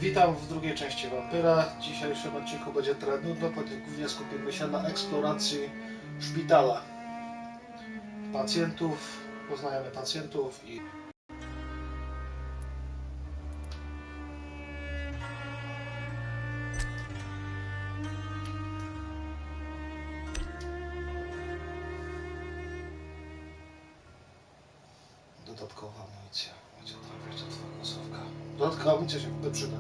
Witam w drugiej części Vampyra. W dzisiejszym odcinku będzie trochę nudno, ponieważ głównie skupimy się na eksploracji szpitala. Pacjentów, poznajemy pacjentów i... Dodatkowa amunicja. Będzie trafiać do twojego słowka. Dodatkowa amunicja się w ogóle przyda.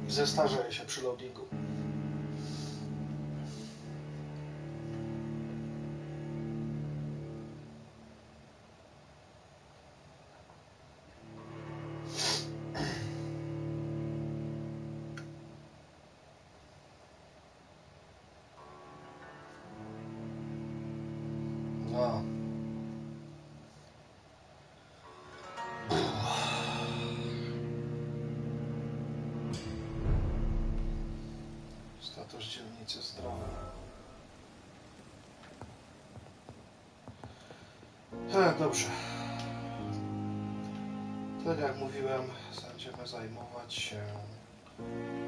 Zestarzeje się przy loadingu. No. Status dzielnicy zdrowia. Dobrze. Tak jak mówiłem, będziemy zajmować się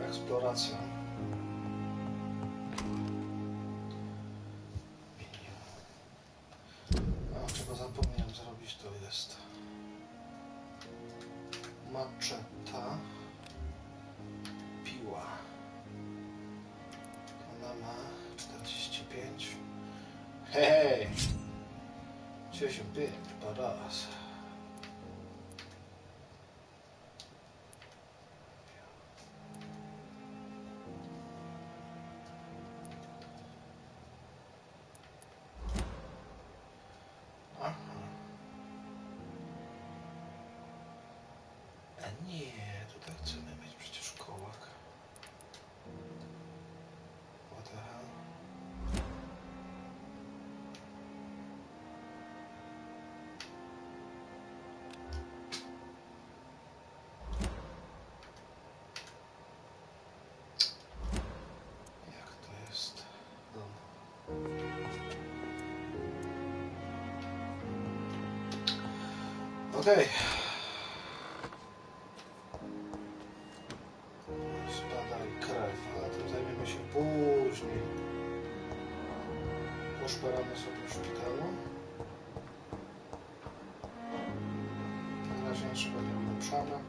eksploracją. A czego zapomniałem zrobić, to jest maczeta, piła. Ona ma 45. Hej! 95 po raz. Aha. A nie, tutaj chcemy mieć przecież kołak. What the hell? Jak to jest? Okej. Spada i krew, ale tym zajmiemy się później. Poszperamy sobie w szpitalu. Na razie naszego nie ulepszamy.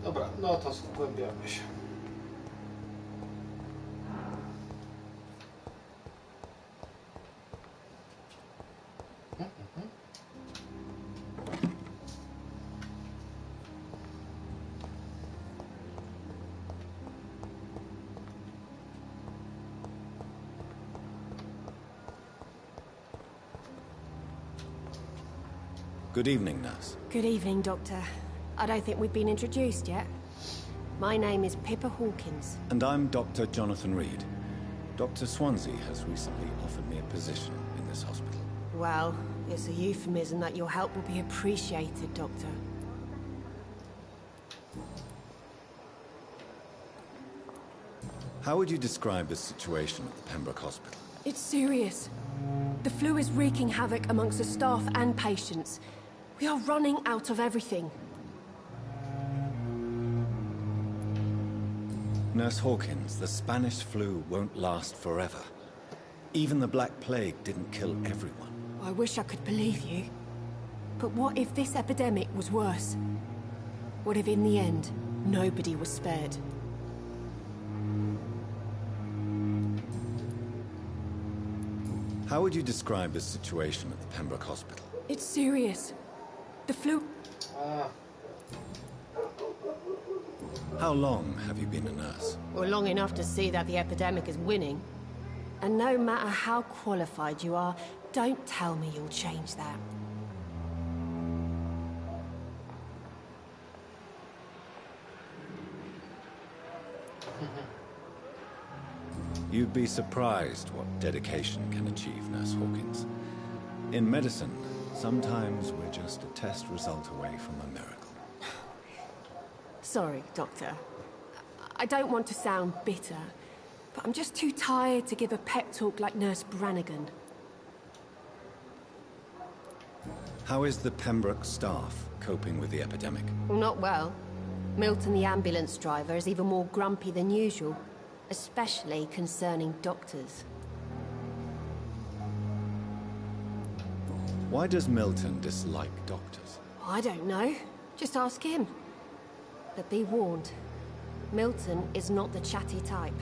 Dobra, no to zgłębiamy się. Good evening, nurse. Good evening, Doctor. I don't think we've been introduced yet. My name is Pippa Hawkins. And I'm Dr. Jonathan Reid. Dr. Swansea has recently offered me a position in this hospital. Well, it's a euphemism that your help will be appreciated, Doctor. How would you describe the situation at the Pembroke Hospital? It's serious. The flu is wreaking havoc amongst the staff and patients. We are running out of everything. Nurse Hawkins, the Spanish flu won't last forever. Even the Black Plague didn't kill everyone. I wish I could believe you. But what if this epidemic was worse? What if in the end, nobody was spared? How would you describe the situation at the Pembroke Hospital? It's serious. The flu... A, How long have you been a nurse? Well, long enough to see that the epidemic is winning. And no matter how qualified you are, don't tell me you'll change that. You'd be surprised what dedication can achieve, Nurse Hawkins. In medicine, sometimes we're just a test result away from a miracle. Sorry, Doctor. I don't want to sound bitter, but I'm just too tired to give a pep talk like Nurse Brannigan. How is the Pembroke staff coping with the epidemic? Well, not well. Milton, the ambulance driver, is even more grumpy than usual, especially concerning doctors. Why does Milton dislike doctors? I don't know. Just ask him. But be warned, Milton is not the chatty type.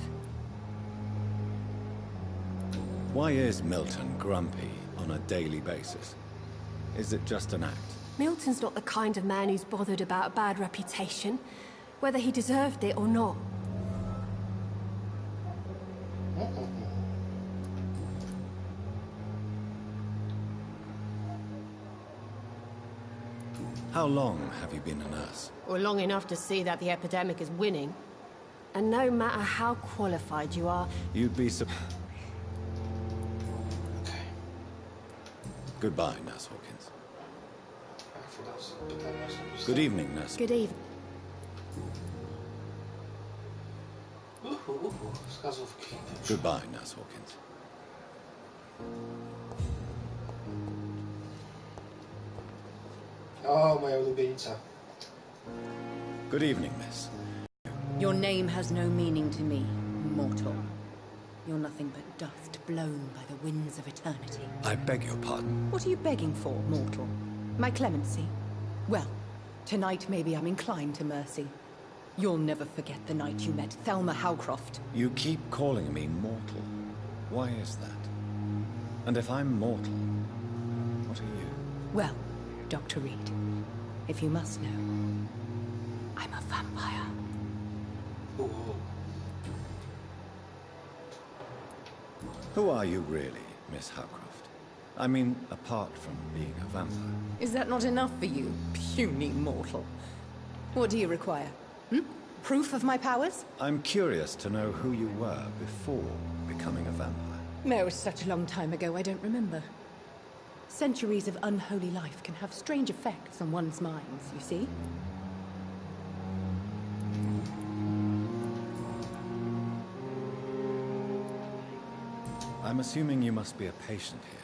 Why is Milton grumpy on a daily basis? Is it just an act? Milton's not the kind of man who's bothered about a bad reputation, whether he deserved it or not. How long have you been a nurse? Or long enough to see that the epidemic is winning. And no matter how qualified you are... You'd be surprised. okej. Goodbye, Nurse Hawkins. Chwila, pytania osobiste. Good evening, Nurse. Good evening. Wskazówki. Goodbye, Nurse Hawkins. O, moja ulubienica. Good evening, Miss. Your name has no meaning to me, mortal. You're nothing but dust blown by the winds of eternity. I beg your pardon. What are you begging for, mortal? My clemency? Well, tonight maybe I'm inclined to mercy. You'll never forget the night you met Thelma Howcroft. You keep calling me mortal. Why is that? And if I'm mortal, what are you? Well, Dr. Reid, if you must know, I'm a vampire. Ooh. Who are you really, Miss Howcroft? I mean, apart from being a vampire. Is that not enough for you, puny mortal? What do you require? Proof of my powers? I'm curious to know who you were before becoming a vampire. No, such a long time ago, I don't remember. Centuries of unholy life can have strange effects on one's minds, you see? I'm assuming you must be a patient here.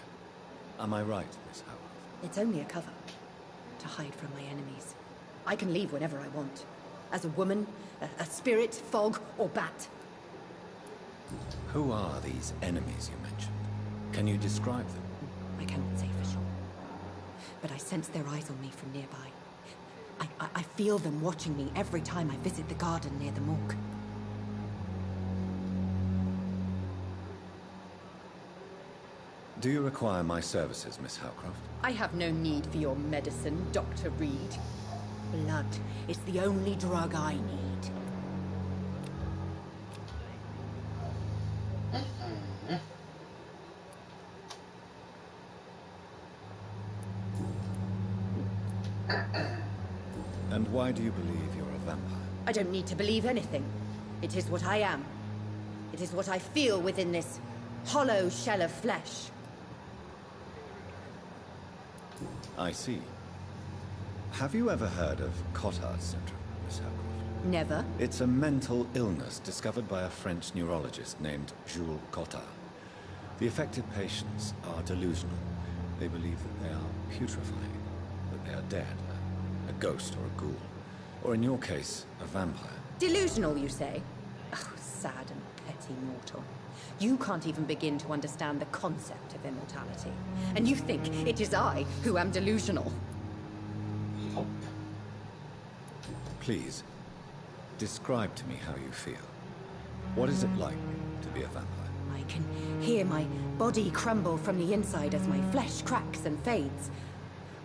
Am I right, Miss Howcroft? It's only a cover. To hide from my enemies. I can leave whenever I want. As a woman, a spirit, fog, or bat. Who are these enemies you mentioned? Can you describe them? I cannot say for sure. But I sense their eyes on me from nearby. I feel them watching me every time I visit the garden near the morgue. Do you require my services, Miss Howcroft? I have no need for your medicine, Dr. Reid. Blood is the only drug I need. And why do you believe you're a vampire? I don't need to believe anything. It is what I am. It is what I feel within this hollow shell of flesh. I see. Have you ever heard of Cotard syndrome, Miss Howcroft? Never. It's a mental illness discovered by a French neurologist named Jules Cotard. The affected patients are delusional. They believe that they are putrefying, that they are dead, a ghost or a ghoul, or in your case, a vampire. Delusional, you say? Oh, sad and petty mortal. You can't even begin to understand the concept of immortality. And you think it is I who am delusional. Yup. Please, describe to me how you feel. What is it like to be a vampire? I can hear my body crumble from the inside as my flesh cracks and fades.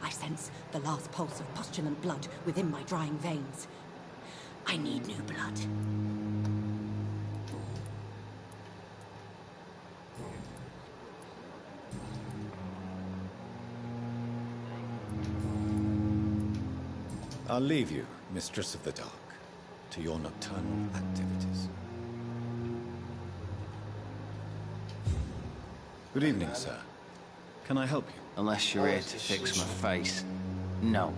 I sense the last pulse of postulant blood within my drying veins. I need new blood. I'll leave you, Mistress of the Dark, to your nocturnal activities. Good evening, sir. Can I help you? Unless you're here to fix my face. No.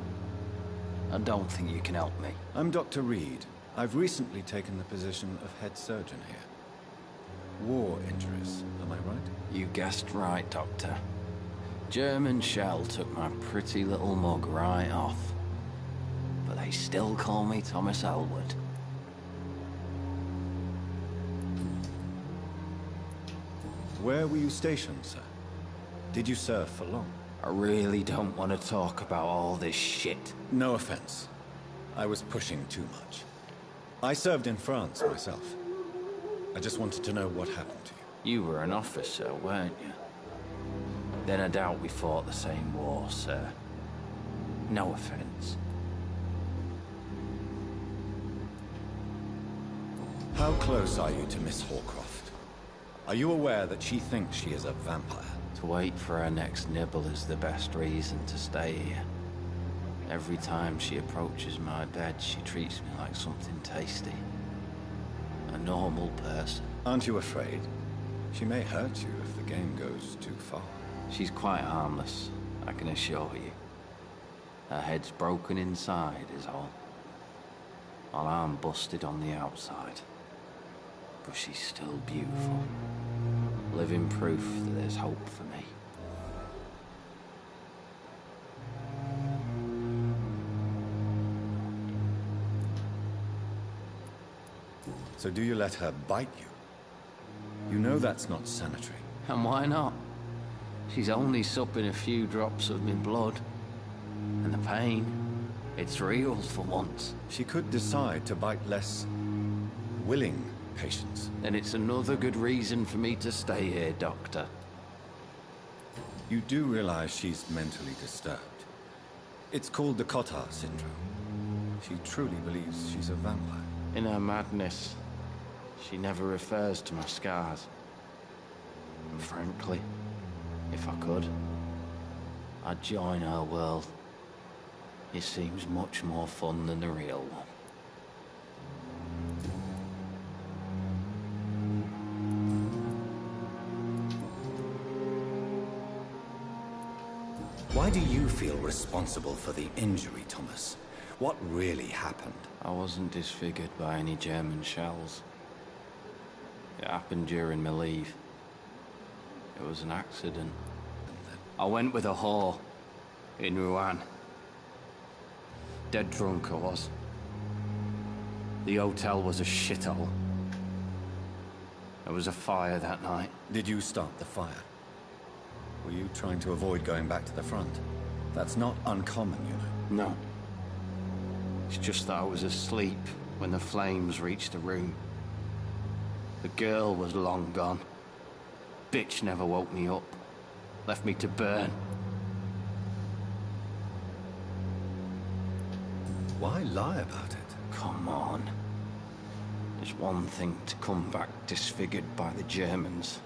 I don't think you can help me. I'm Dr. Reid. I've recently taken the position of head surgeon here. War injuries, am I right? You guessed right, Doctor. German shell took my pretty little mug right off. But they still call me Thomas Elwood. Where were you stationed, sir? Did you serve for long? I really don't want to talk about all this shit. No offense. I was pushing too much. I served in France myself. I just wanted to know what happened to you. You were an officer, weren't you? Then I doubt we fought the same war, sir. No offense. How close are you to Miss Horcroft? Are you aware that she thinks she is a vampire? To wait for her next nibble is the best reason to stay here. Every time she approaches my bed, she treats me like something tasty. A normal person. Aren't you afraid? She may hurt you if the game goes too far. She's quite harmless, I can assure you. Her head's broken inside is all. While I'm busted on the outside. But she's still beautiful. Living proof that there's hope for me. So do you let her bite you? You know that's not sanitary. And why not? She's only supping a few drops of me blood. And the pain, it's real for once. She could decide to bite less willing patients. And it's another good reason for me to stay here, Doctor. You do realize she's mentally disturbed. It's called the Cotard syndrome. She truly believes she's a vampire. In her madness, she never refers to my scars. And frankly, if I could, I'd join her world. It seems much more fun than the real one. Why do you feel responsible for the injury, Thomas? What really happened? I wasn't disfigured by any German shells. It happened during my leave. It was an accident. I went with a whore in Rouen. Dead drunk I was. The hotel was a shithole. There was a fire that night. Did you start the fire? Were you trying to avoid going back to the front? That's not uncommon, you know. No. It's just that I was asleep when the flames reached the room. The girl was long gone. Bitch never woke me up. Left me to burn. Why lie about it? Come on. It's one thing to come back disfigured by the Germans.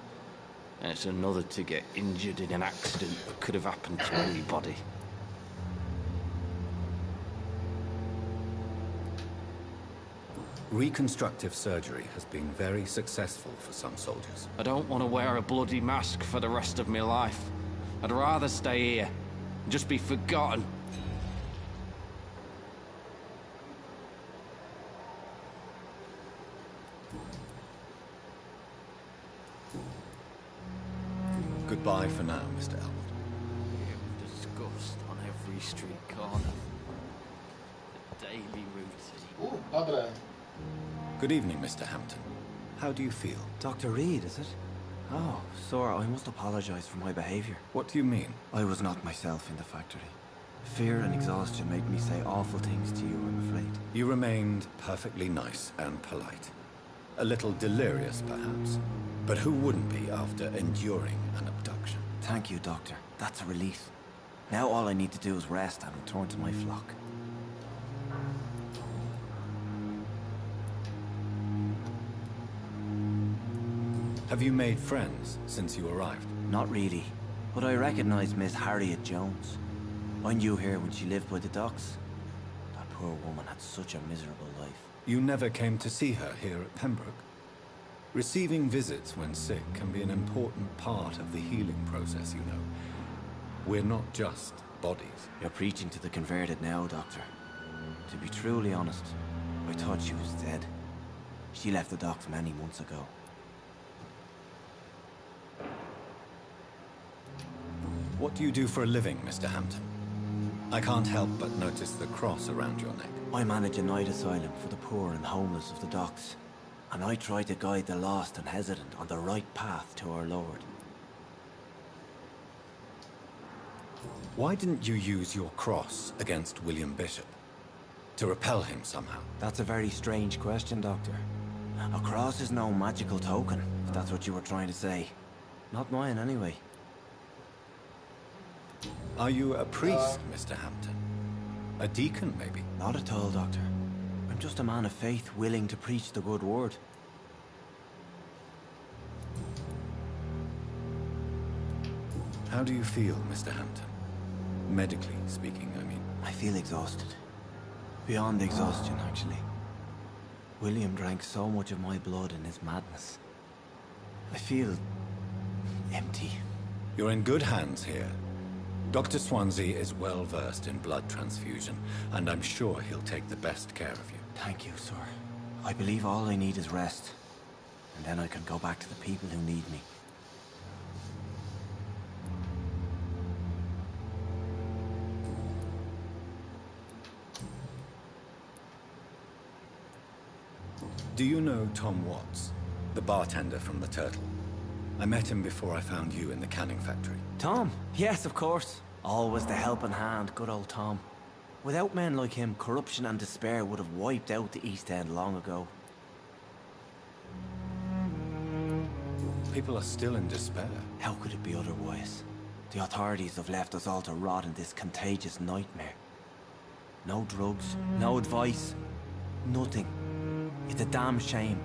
And it's another to get injured in an accident that could have happened to anybody. Reconstructive surgery has been very successful for some soldiers. I don't want to wear a bloody mask for the rest of my life. I'd rather stay here and just be forgotten. Goodbye for now, Mr. Elwood. Disgust on every street corner. The daily routine. Dobre. Good evening, Mr. Hampton. How do you feel? Dr. Reid, is it? Oh, sir, I must apologize for my behavior. What do you mean? I was not myself in the factory. Fear and exhaustion made me say awful things to you, I'm afraid. You remained perfectly nice and polite. A little delirious, perhaps. But who wouldn't be after enduring an abduction? Thank you, Doctor. That's a relief. Now all I need to do is rest and return to my flock. Have you made friends since you arrived? Not really, but I recognize Miss Harriet Jones. I knew her when she lived by the docks. That poor woman had such a miserable life. You never came to see her here at Pembroke? Receiving visits when sick can be an important part of the healing process, you know. We're not just bodies. You're preaching to the converted now, Doctor. To be truly honest, I thought she was dead. She left the docks many months ago. What do you do for a living, Mr. Hampton? I can't help but notice the cross around your neck. I manage a night asylum for the poor and homeless of the docks, and I try to guide the lost and hesitant on the right path to our Lord. Why didn't you use your cross against William Bishop? To repel him somehow? That's a very strange question, Doctor. A cross is no magical token, if that's what you were trying to say. Not mine, anyway. Are you a priest, Mr. Hampton? A deacon, maybe? Not at all, Doctor. I'm just a man of faith willing to preach the good word. How do you feel, Mr. Hampton? Medically speaking, I mean. I feel exhausted. Beyond exhaustion, actually. William drank so much of my blood in his madness. I feel empty. You're in good hands here. Dr. Swansea is well versed in blood transfusion, and I'm sure he'll take the best care of you. Thank you, sir. I believe all I need is rest. And then I can go back to the people who need me. Do you know Tom Watts, the bartender from the Turtle? I met him before I found you in the canning factory. Tom? Yes, of course. Always the helping hand, good old Tom. Without men like him, corruption and despair would have wiped out the East End long ago. People are still in despair. How could it be otherwise? The authorities have left us all to rot in this contagious nightmare. No drugs, no advice, nothing. It's a damn shame.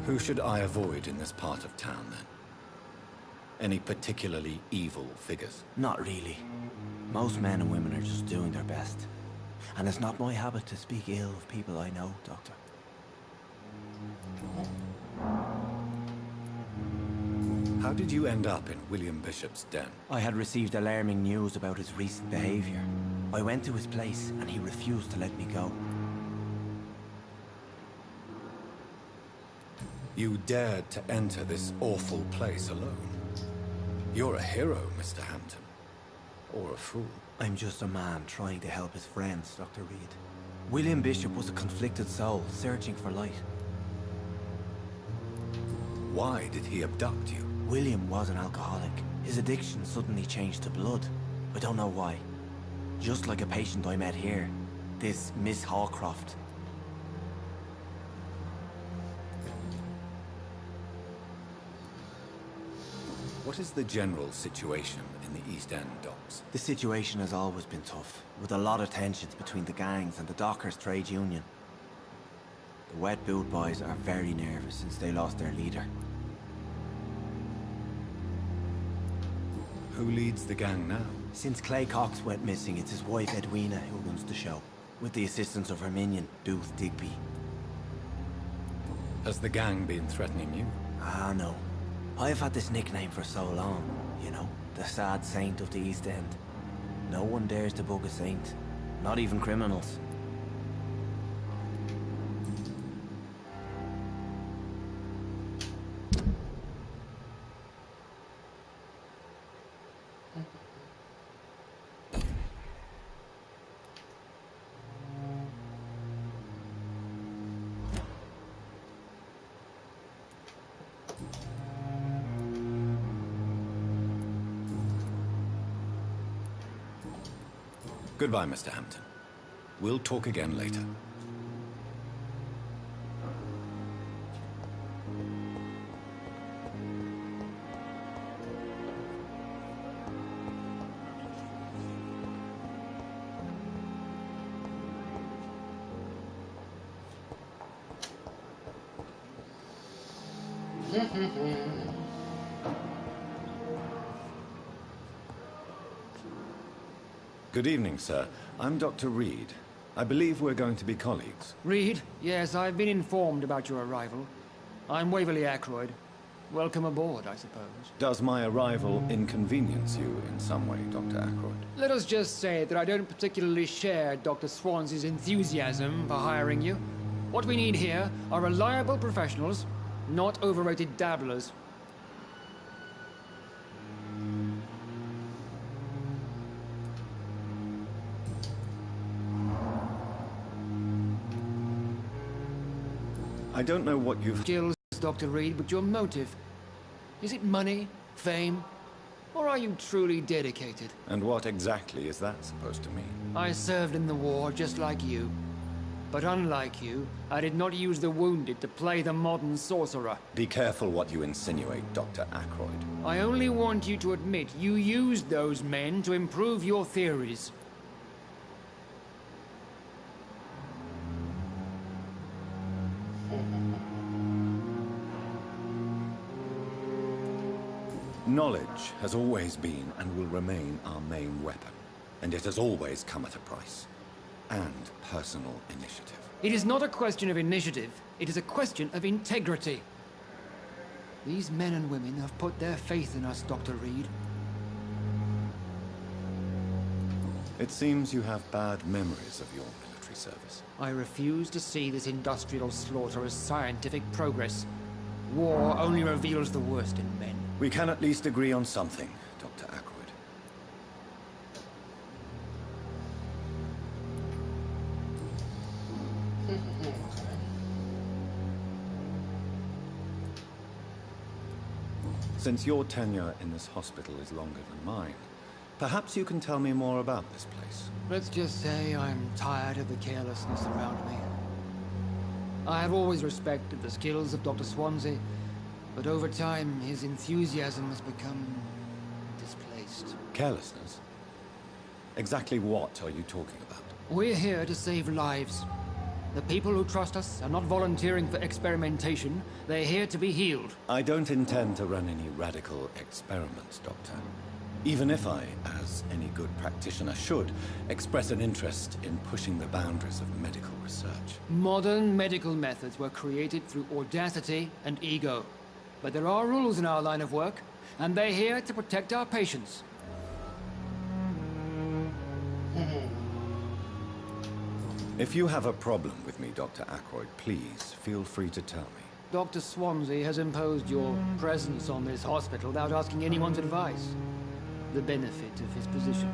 Who should I avoid in this part of town, then? Any particularly evil figures? Not really. Most men and women are just doing their best. And it's not my habit to speak ill of people I know, Doctor. How did you end up in William Bishop's den? I had received alarming news about his recent behavior. I went to his place and he refused to let me go. You dared to enter this awful place alone. You're a hero, Mr. Hampton. Or a fool. I'm just a man trying to help his friends, Dr. Reid. William Bishop was a conflicted soul, searching for light. Why did he abduct you? William was an alcoholic. His addiction suddenly changed to blood. I don't know why. Just like a patient I met here. This Miss Hawcroft. What is the general situation in the East End docks? The situation has always been tough, with a lot of tensions between the gangs and the dockers' trade union. The wet boot boys are very nervous since they lost their leader. Who leads the gang now? Since Clay Cox went missing, it's his wife Edwina who runs the show, with the assistance of her minion, Booth Digby. Has the gang been threatening you? Ah, no. I've had this nickname for so long, you know, the sad saint of the East End. No one dares to bug a saint, not even criminals. Goodbye, Mr. Hampton. We'll talk again later. Good evening, sir. I'm Dr. Reid. I believe we're going to be colleagues. Reid? Yes, I've been informed about your arrival. I'm Waverly Ackroyd. Welcome aboard, I suppose. Does my arrival inconvenience you in some way, Dr. Ackroyd? Let us just say that I don't particularly share Dr. Swansea's enthusiasm for hiring you. What we need here are reliable professionals, not overrated dabblers. I don't know what you've... Skills, Dr. Reid, but your motive. Is it money, fame, or are you truly dedicated? And what exactly is that supposed to mean? I served in the war just like you. But unlike you, I did not use the wounded to play the modern sorcerer. Be careful what you insinuate, Dr. Ackroyd. I only want you to admit you used those men to improve your theories. Knowledge has always been and will remain our main weapon. And it has always come at a price. And personal initiative. It is not a question of initiative. It is a question of integrity. These men and women have put their faith in us, Dr. Reid. It seems you have bad memories of your military service. I refuse to see this industrial slaughter as scientific progress. War only reveals the worst in men. We can at least agree on something, Dr. Ackroyd. Since your tenure in this hospital is longer than mine, perhaps you can tell me more about this place. Let's just say I'm tired of the carelessness around me. I have always respected the skills of Dr. Swansea, but over time, his enthusiasm has become displaced. Carelessness? Exactly what are you talking about? We're here to save lives. The people who trust us are not volunteering for experimentation. They're here to be healed. I don't intend to run any radical experiments, Doctor. Even if I, as any good practitioner should, express an interest in pushing the boundaries of medical research. Modern medical methods were created through audacity and ego. But there are rules in our line of work, and they're here to protect our patients. If you have a problem with me, Dr. Ackroyd, please feel free to tell me. Dr. Swansea has imposed your presence on this hospital without asking anyone's advice. The benefit of his position.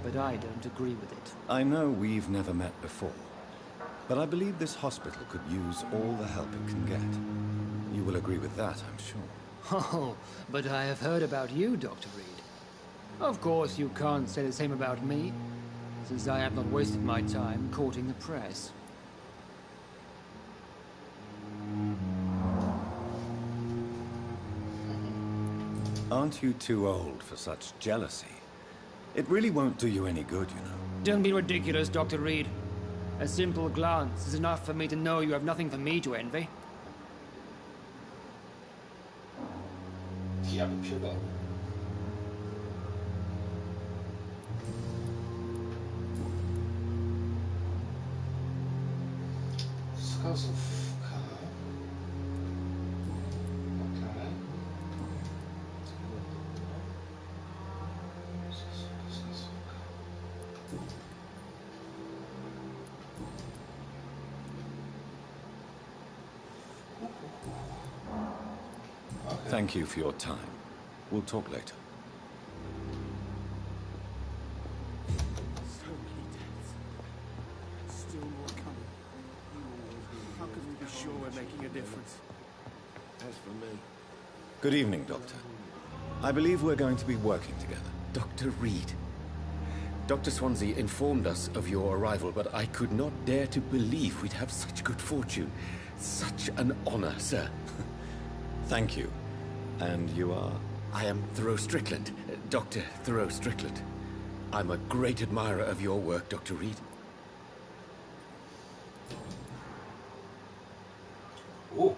But I don't agree with it. I know we've never met before, but I believe this hospital could use all the help it can get. You will agree with that, I'm sure. Oh, but I have heard about you, Dr. Reid. Of course, you can't say the same about me, since I have not wasted my time courting the press. Aren't you too old for such jealousy? It really won't do you any good, you know. Don't be ridiculous, Dr. Reid. A simple glance is enough for me to know you have nothing for me to envy. Ja bym się bał. Wskazówka. Okej. Wskazówka. Okay. Thank you for your time. We'll talk later. So many deaths. And still more coming. How can we be sure we're making a difference? As for me... Good evening, Doctor. I believe we're going to be working together. Dr. Reid. Dr. Swansea informed us of your arrival, but I could not dare to believe we'd have such good fortune. Such an honor, sir. Thank you. And you are? I am Thoreau Strickland, Dr. Thoreau Strickland. I'm a great admirer of your work, Dr. Reid. U.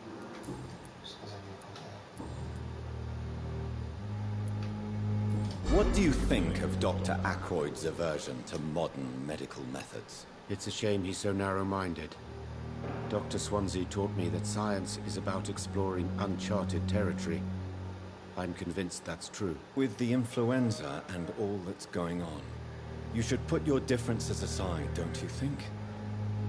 What do you think of Dr. Ackroyd's aversion to modern medical methods? It's a shame he's so narrow-minded. Dr. Swansea taught me that science is about exploring uncharted territory. I'm convinced that's true. With the influenza and all that's going on, you should put your differences aside, don't you think?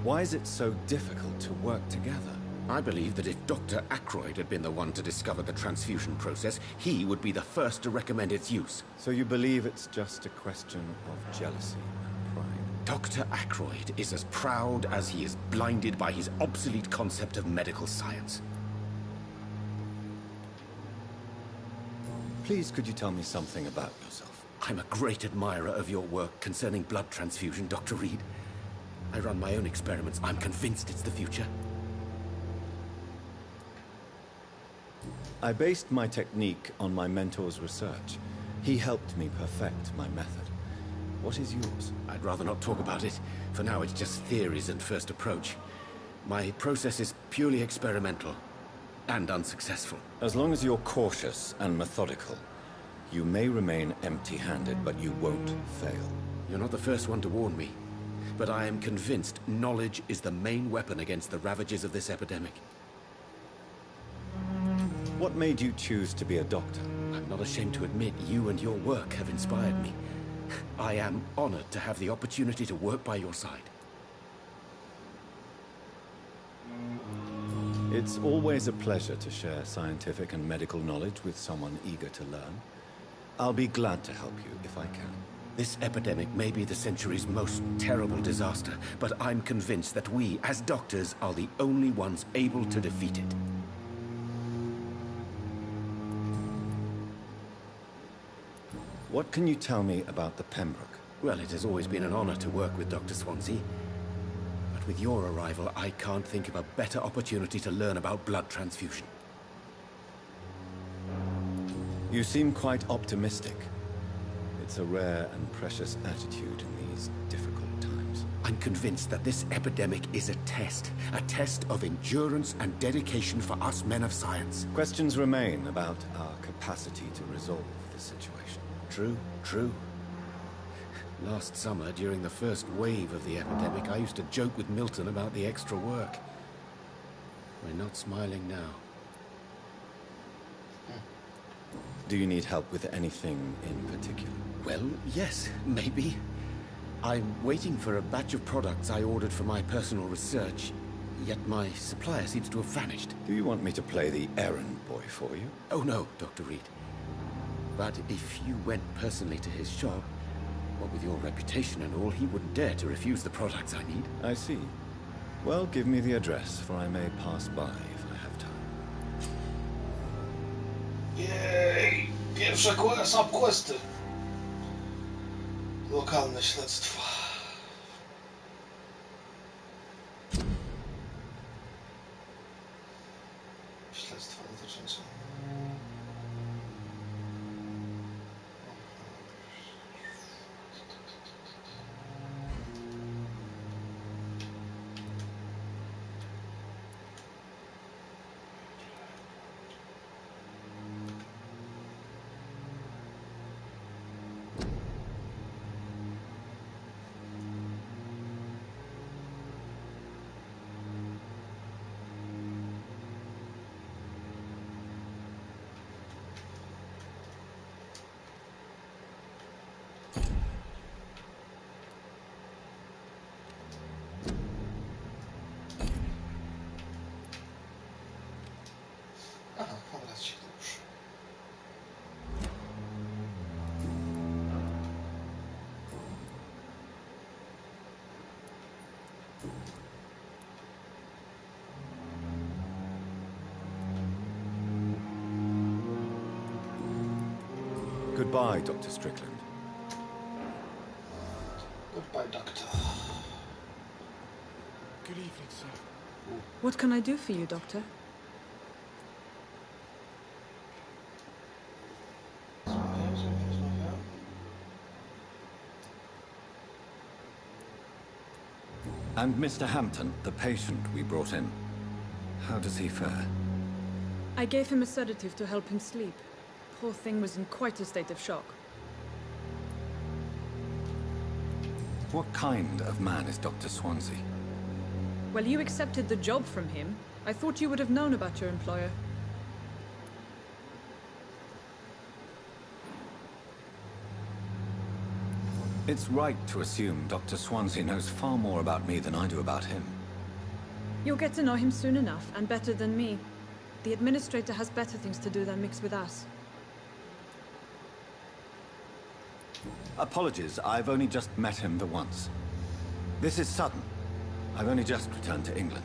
Why is it so difficult to work together? I believe that if Dr. Ackroyd had been the one to discover the transfusion process, he would be the first to recommend its use. So you believe it's just a question of jealousy and pride? Dr. Ackroyd is as proud as he is blinded by his obsolete concept of medical science. Please, could you tell me something about yourself? I'm a great admirer of your work concerning blood transfusion, Dr. Reid. I run my own experiments. I'm convinced it's the future. I based my technique on my mentor's research. He helped me perfect my method. What is yours? I'd rather not talk about it. For now, it's just theories and first approach. My process is purely experimental and unsuccessful. As long as you're cautious and methodical, you may remain empty-handed, but you won't fail. You're not the first one to warn me, but I am convinced knowledge is the main weapon against the ravages of this epidemic. What made you choose to be a doctor? I'm not ashamed to admit you and your work have inspired me. I am honored to have the opportunity to work by your side. It's always a pleasure to share scientific and medical knowledge with someone eager to learn. I'll be glad to help you if I can. This epidemic may be the century's most terrible disaster, but I'm convinced that we, as doctors, are the only ones able to defeat it. What can you tell me about the Pembroke? Well, it has always been an honor to work with Dr. Swansea. But with your arrival, I can't think of a better opportunity to learn about blood transfusion. You seem quite optimistic. It's a rare and precious attitude in these difficult times. I'm convinced that this epidemic is a test of endurance and dedication for us men of science. Questions remain about our capacity to resolve the situation. True. Last summer, during the first wave of the epidemic, I used to joke with Milton about the extra work. We're not smiling now. Do you need help with anything in particular? Well, yes, maybe. I'm waiting for a batch of products I ordered for my personal research, yet my supplier seems to have vanished. Do you want me to play the errand boy for you? Oh no, Dr. Reid. But if you went personally to his shop, what with your reputation and all, he wouldn't dare to refuse the products I need. I see. Well, give me the address, for I may pass by if I have time. Jej! Pierwsze subquesty. Lokalne śledztwa. Śledztwa dotyczące... Aha, obraz się już. Goodbye, Dr. Strickland. Good evening, sir. What can I do for you, Doctor? And Mr. Hampton, the patient we brought in. How does he fare? I gave him a sedative to help him sleep. Poor thing was in quite a state of shock. What kind of man is Dr. Swansea? Well, you accepted the job from him. I thought you would have known about your employer. It's right to assume Dr. Swansea knows far more about me than I do about him. You'll get to know him soon enough, and better than me. The administrator has better things to do than mix with us. Apologies, I've only just met him the once. This is sudden. I've only just returned to England.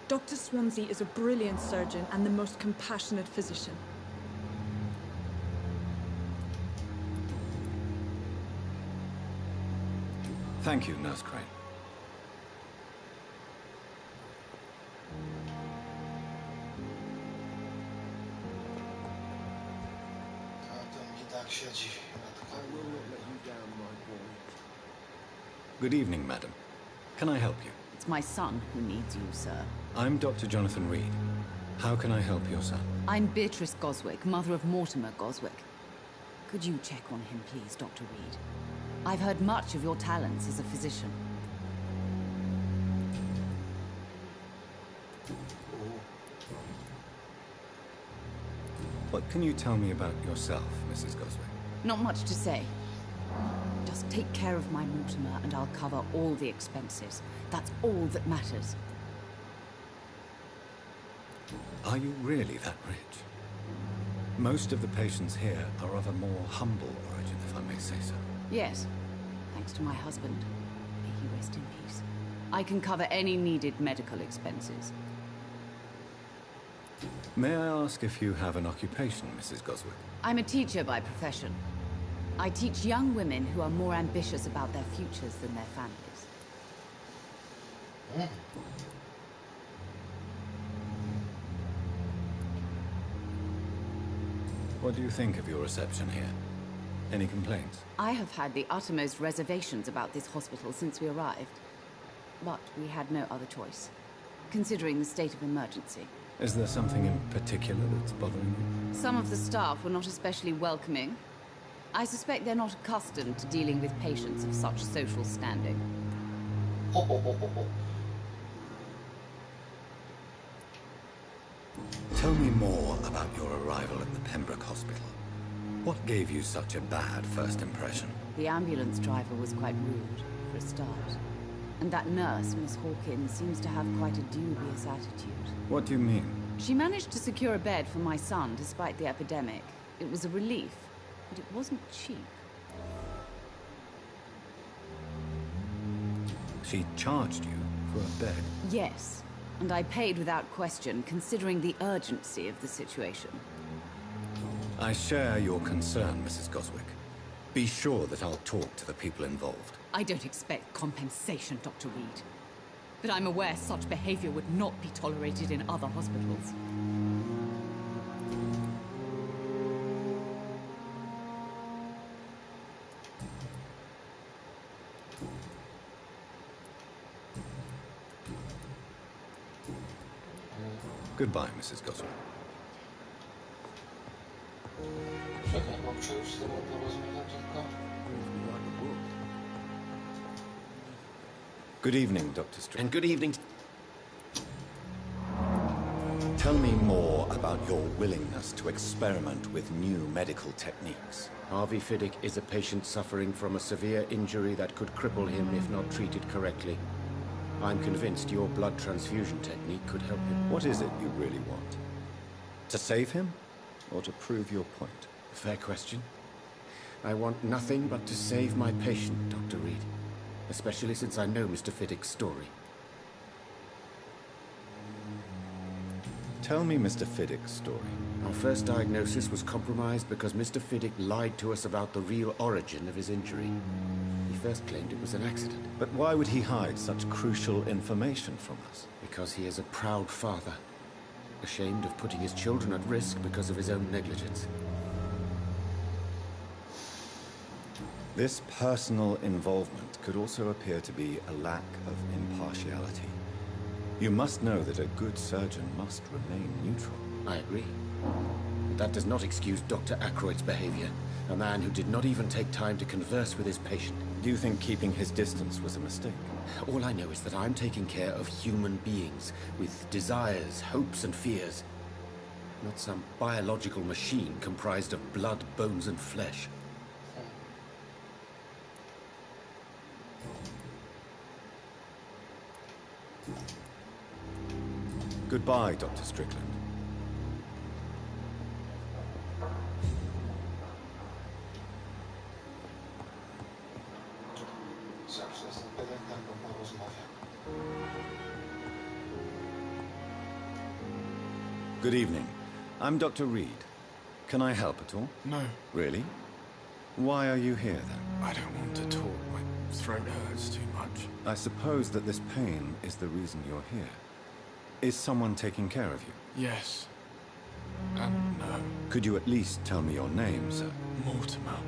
Dr. Swansea is a brilliant surgeon and the most compassionate physician. Thank you, Nurse Crane. Siedzi I will not let you down, my boy. Good evening, madam. Can I help you? It's my son who needs you, sir. I'm Dr. Jonathan Reid. How can I help your son? I'm Beatrice Goswick, mother of Mortimer Goswick. Could you check on him, please, Dr. Reid? I've heard much of your talents as a physician. What can you tell me about yourself, Mrs. Goswick? Not much to say. Just take care of my Mortimer and I'll cover all the expenses. That's all that matters. Are you really that rich? Most of the patients here are of a more humble origin, if I may say so. Yes, thanks to my husband. May he rest in peace. I can cover any needed medical expenses. May I ask if you have an occupation, Mrs. Goswick? I'm a teacher by profession. I teach young women who are more ambitious about their futures than their families. What do you think of your reception here? Any complaints? I have had the uttermost reservations about this hospital since we arrived. But we had no other choice, considering the state of emergency. Is there something in particular that's bothering you? Some of the staff were not especially welcoming. I suspect they're not accustomed to dealing with patients of such social standing. Tell me more about your arrival at the Pembroke Hospital. What gave you such a bad first impression? The ambulance driver was quite rude, for a start. And that nurse, Miss Hawkins, seems to have quite a dubious attitude. What do you mean? She managed to secure a bed for my son despite the epidemic. It was a relief, but it wasn't cheap. She charged you for a bed? Yes, and I paid without question, considering the urgency of the situation. I share your concern, Mrs. Goswick. Be sure that I'll talk to the people involved. I don't expect compensation, Dr. Reid. But I'm aware such behavior would not be tolerated in other hospitals. Goodbye, Mrs. Goswick. Czekaj, bo przecież z tym rozmawiam tylko. Good evening, Dr. Strange. And good evening. Tell me more about your willingness to experiment with new medical techniques. Harvey Fiddick is a patient suffering from a severe injury that could cripple him if not treated correctly. I'm convinced your blood transfusion technique could help him. What is it you really want? To save him? Or to prove your point? Fair question. I want nothing but to save my patient, Dr. Reid. Especially since I know Mr. Fiddick's story. Tell me Mr. Fiddick's story. Our first diagnosis was compromised because Mr. Fiddick lied to us about the real origin of his injury. He first claimed it was an accident. But why would he hide such crucial information from us? Because he is a proud father, ashamed of putting his children at risk because of his own negligence. This personal involvement could also appear to be a lack of impartiality. You must know that a good surgeon must remain neutral. I agree. But that does not excuse Dr. Aykroyd's behavior. A man who did not even take time to converse with his patient. Do you think keeping his distance was a mistake? All I know is that I'm taking care of human beings with desires, hopes, and fears. Not some biological machine comprised of blood, bones, and flesh. Goodbye, Dr. Strickland. Zawsze jestem pewien, taką porozmawiam. Good evening. I'm Dr. Reid. Can I help at all? No, Really? Why are you here, then? I don't want to talk. My throat hurts too much. I suppose that this pain is the reason you're here. Is someone taking care of you? Yes. And no. Could you at least tell me your name, sir? Mortimer.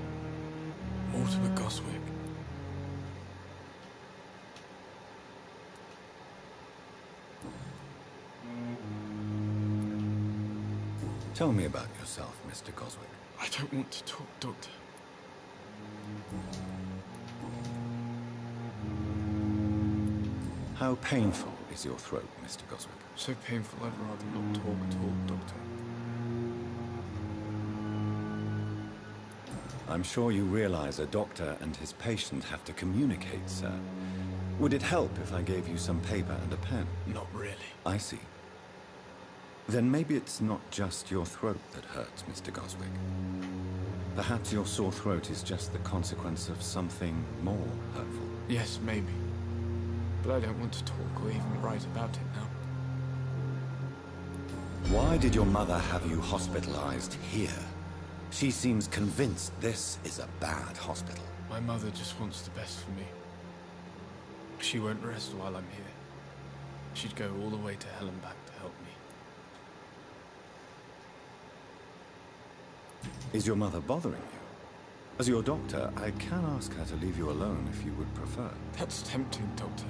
Mortimer Goswick. Tell me about yourself, Mr. Goswick. I don't want to talk, Doctor. How painful is your throat, Mr. Goswick? So painful I'd rather not talk at all, Doctor. I'm sure you realize a doctor and his patient have to communicate, sir. Would it help if I gave you some paper and a pen? Not really. I see. Then maybe it's not just your throat that hurts, Mr. Goswick. Perhaps your sore throat is just the consequence of something more hurtful. Yes, maybe. But I don't want to talk or even write about it now. Why did your mother have you hospitalized here? She seems convinced this is a bad hospital. My mother just wants the best for me. She won't rest while I'm here. She'd go all the way to hell and back to help me. Is your mother bothering you? As your doctor, I can ask her to leave you alone if you would prefer. That's tempting, Doctor.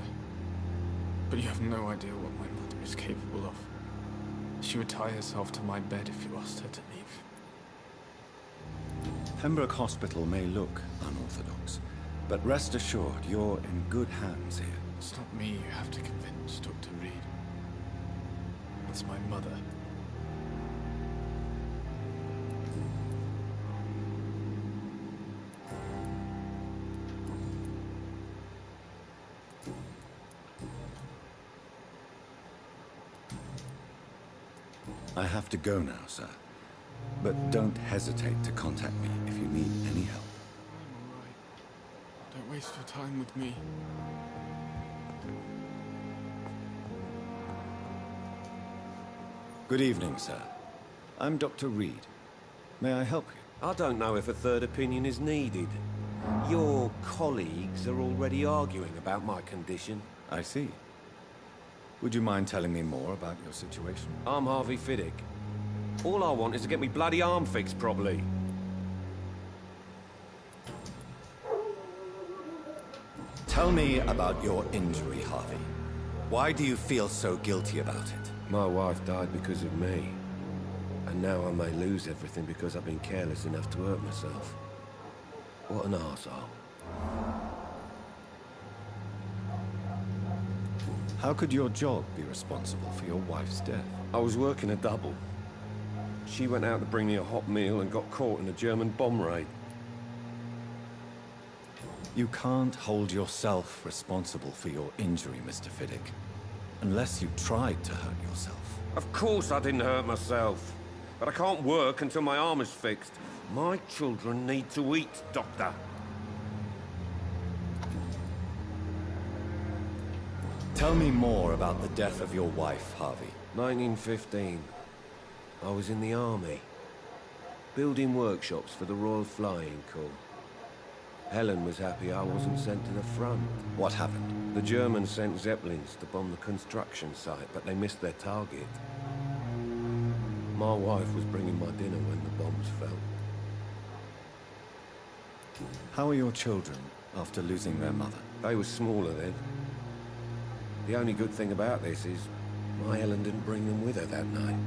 But you have no idea what my mother is capable of. She would tie herself to my bed if you asked her to leave. Pembroke Hospital may look unorthodox, but rest assured you're in good hands here. It's not me you have to convince, Dr. Reid. It's my mother. I have to go now, sir. But don't hesitate to contact me if you need any help. I'm all right. Don't waste your time with me. Good evening, sir. I'm Dr. Reid. May I help you? I don't know if a third opinion is needed. Your colleagues are already arguing about my condition. I see. Would you mind telling me more about your situation? I'm Harvey Fiddick. All I want is to get me bloody arm fixed properly. Tell me about your injury, Harvey. Why do you feel so guilty about it? My wife died because of me. And now I may lose everything because I've been careless enough to hurt myself. What an arsehole. How could your job be responsible for your wife's death? I was working a double. She went out to bring me a hot meal and got caught in a German bomb raid. You can't hold yourself responsible for your injury, Mr. Fiddick. Unless you tried to hurt yourself. Of course I didn't hurt myself. But I can't work until my arm is fixed. My children need to eat, Doctor. Tell me more about the death of your wife, Harvey. 1915. I was in the army. Building workshops for the Royal Flying Corps. Helen was happy I wasn't sent to the front. What happened? The Germans sent Zeppelins to bomb the construction site, but they missed their target. My wife was bringing my dinner when the bombs fell. How are your children after losing their mother? They were smaller then. The only good thing about this is my Helen didn't bring them with her that night.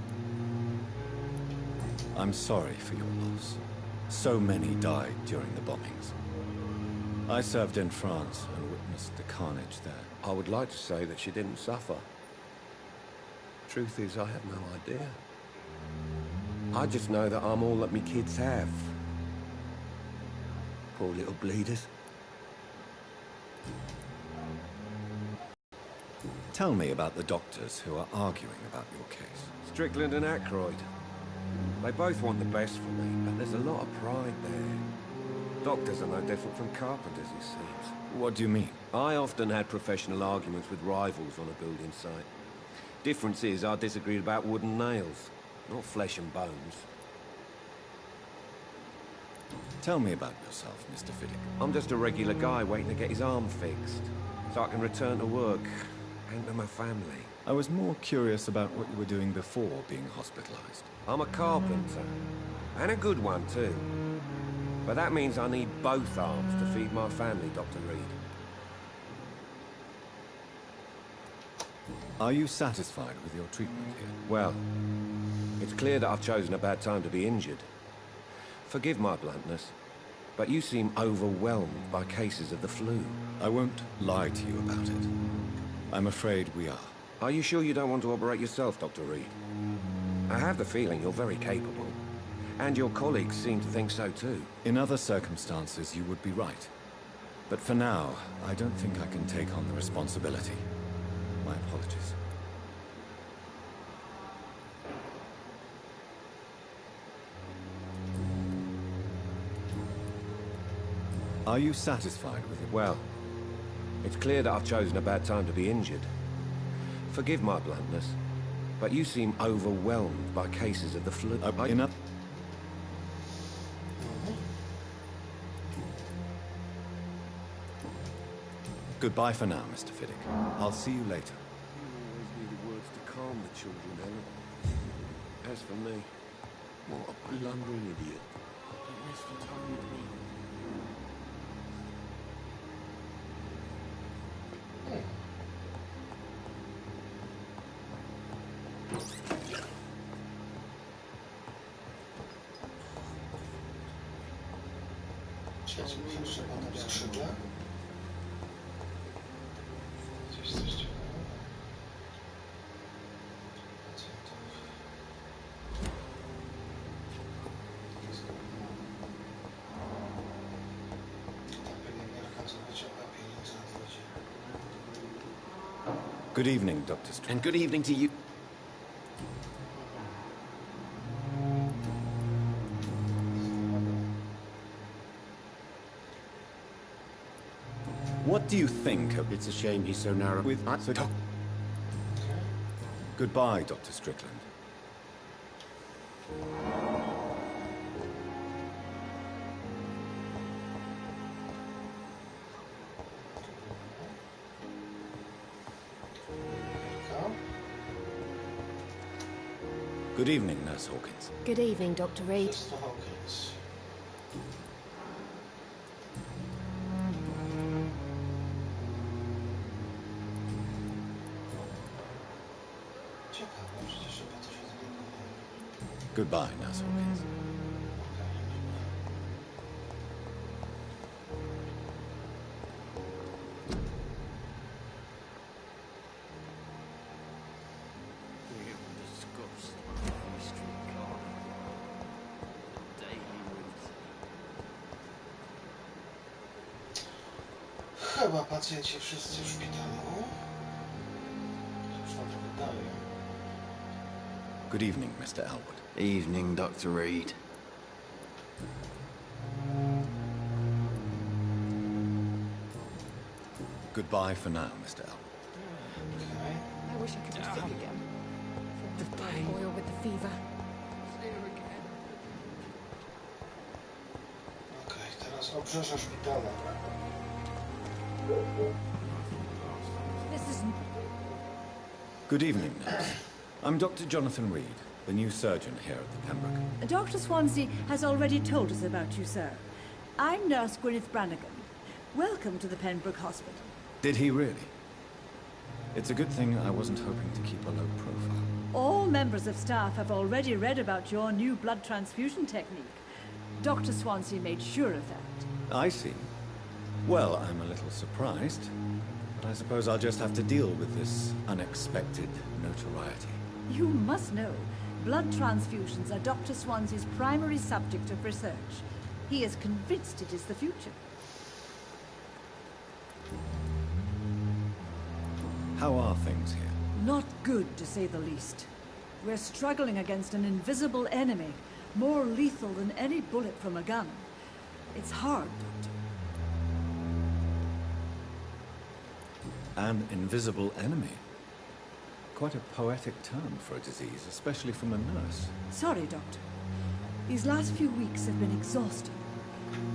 I'm sorry for your loss. So many died during the bombings. I served in France and witnessed the carnage there. I would like to say that she didn't suffer. Truth is, I have no idea. I just know that I'm all that me kids have. Poor little bleeders. Tell me about the doctors who are arguing about your case. Strickland and Aykroyd. They both want the best for me, but there's a lot of pride there. Doctors are no different from carpenters, it seems. What do you mean? I often had professional arguments with rivals on a building site. Difference is, I disagreed about wooden nails, not flesh and bones. Tell me about yourself, Mr. Fiddick. I'm just a regular guy waiting to get his arm fixed, so I can return to work and to my family. I was more curious about what you were doing before being hospitalized. I'm a carpenter, and a good one too. But that means I need both arms to feed my family, Dr. Reid. Are you satisfied with your treatment here? Well, it's clear that I've chosen a bad time to be injured. Forgive my bluntness, but you seem overwhelmed by cases of the flu. I won't lie to you about it. I'm afraid we are. Are you sure you don't want to operate yourself, Dr. Reid? I have the feeling you're very capable. And your colleagues seem to think so too. In other circumstances, you would be right. But for now, I don't think I can take on the responsibility. My apologies. Are you satisfied with it? Well, it's clear that I've chosen a bad time to be injured. Forgive my bluntness, but you seem overwhelmed by cases of the flu. Enough. Goodbye for now, Mr. Fiddick. I'll see you later. You always needed words to calm the children, Helen. As for me, what a blundering idiot. Świeci mi się jeszcze potem skrzydła. Coś ciekawego. Good evening, Dr. Strange. And good evening to you. What do you think of... It's a shame he's so narrow. Goodbye, Dr. Strickland. Good evening, Nurse Hawkins. Good evening, Dr. Reid. Mr. Hawkins. Ciekawe, przecież chyba coś odbiegło. Goodbye, Nurse Hawkins. Chyba pacjenci wszyscy w szpitalu. Już nam to wydaje. Good evening, Mr. Elwood. Evening, Dr. Reid. Goodbye for now, Mr. Elwood. Okay. I wish I could be sick again. From the blood boil with the fever. Okej, teraz obrzeża szpitala. Good evening, nurse. I'm Dr. Jonathan Reid, the new surgeon here at the Pembroke. Dr. Swansea has already told us about you, sir. I'm Nurse Gwyneth Brannigan. Welcome to the Pembroke Hospital. Did he really? It's a good thing I wasn't hoping to keep a low profile. All members of staff have already read about your new blood transfusion technique. Dr. Swansea made sure of that. I see. Well, I'm a little surprised, but I suppose I'll just have to deal with this unexpected notoriety. You must know, blood transfusions are Dr. Swansea's primary subject of research. He is convinced it is the future. How are things here? Not good, to say the least. We're struggling against an invisible enemy, more lethal than any bullet from a gun. It's hard, Doctor. An invisible enemy? Quite a poetic term for a disease, especially from a nurse. Sorry, Doctor. These last few weeks have been exhausting.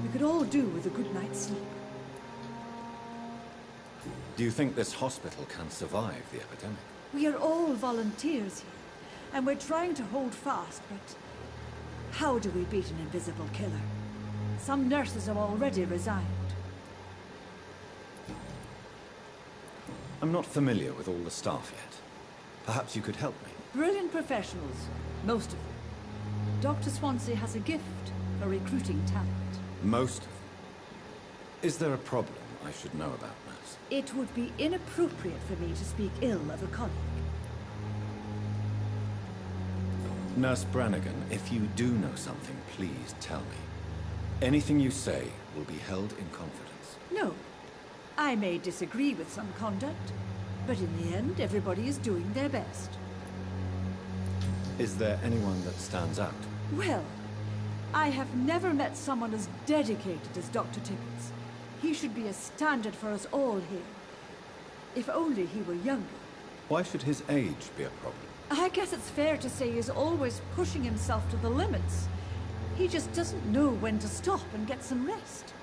We could all do with a good night's sleep. Do you think this hospital can survive the epidemic? We are all volunteers here, and we're trying to hold fast, but how do we beat an invisible killer? Some nurses have already resigned. I'm not familiar with all the staff yet. Perhaps you could help me. Brilliant professionals, most of them. Dr. Swansea has a gift for recruiting talent. Most of them? Is there a problem I should know about, nurse? It would be inappropriate for me to speak ill of a colleague. Nurse Brannigan, if you do know something, please tell me. Anything you say will be held in confidence. No. I may disagree with some conduct, but in the end, everybody is doing their best. Is there anyone that stands out? Well, I have never met someone as dedicated as Dr. Tibbets. He should be a standard for us all here. If only he were younger. Why should his age be a problem? I guess it's fair to say he's always pushing himself to the limits. He just doesn't know when to stop and get some rest.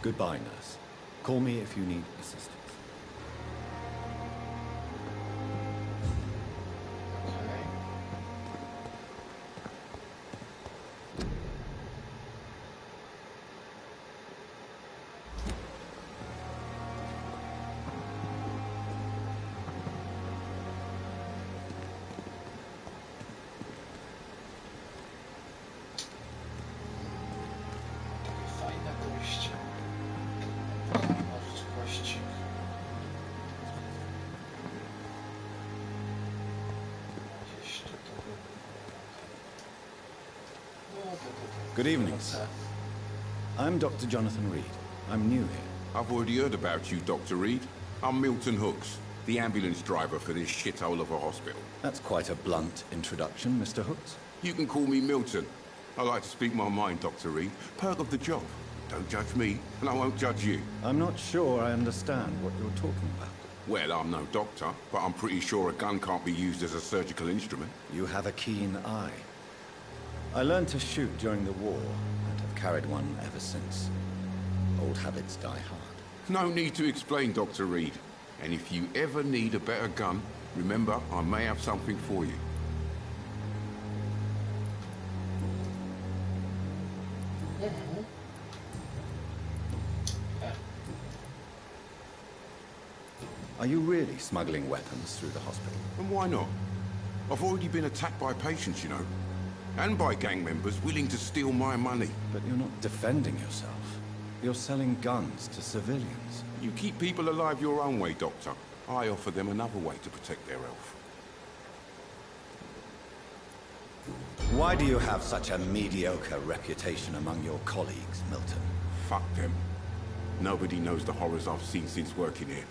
Goodbye, nurse. Call me if you need assistance. Good evening, sir. I'm Dr. Jonathan Reid. I'm new here. I've already heard about you, Dr. Reid. I'm Milton Hooks, the ambulance driver for this shithole of a hospital. That's quite a blunt introduction, Mr. Hooks. You can call me Milton. I like to speak my mind, Dr. Reid. Perk of the job. Don't judge me, and I won't judge you. I'm not sure I understand what you're talking about. Well, I'm no doctor, but I'm pretty sure a gun can't be used as a surgical instrument. You have a keen eye. I learned to shoot during the war, and have carried one ever since. Old habits die hard. No need to explain, Dr. Reid. And if you ever need a better gun, remember, I may have something for you. Are you really smuggling weapons through the hospital? And why not? I've already been attacked by patients, you know. And by gang members willing to steal my money. But you're not defending yourself. You're selling guns to civilians. You keep people alive your own way, Doctor. I offer them another way to protect their health. Why do you have such a mediocre reputation among your colleagues, Milton? Fuck them. Nobody knows the horrors I've seen since working here.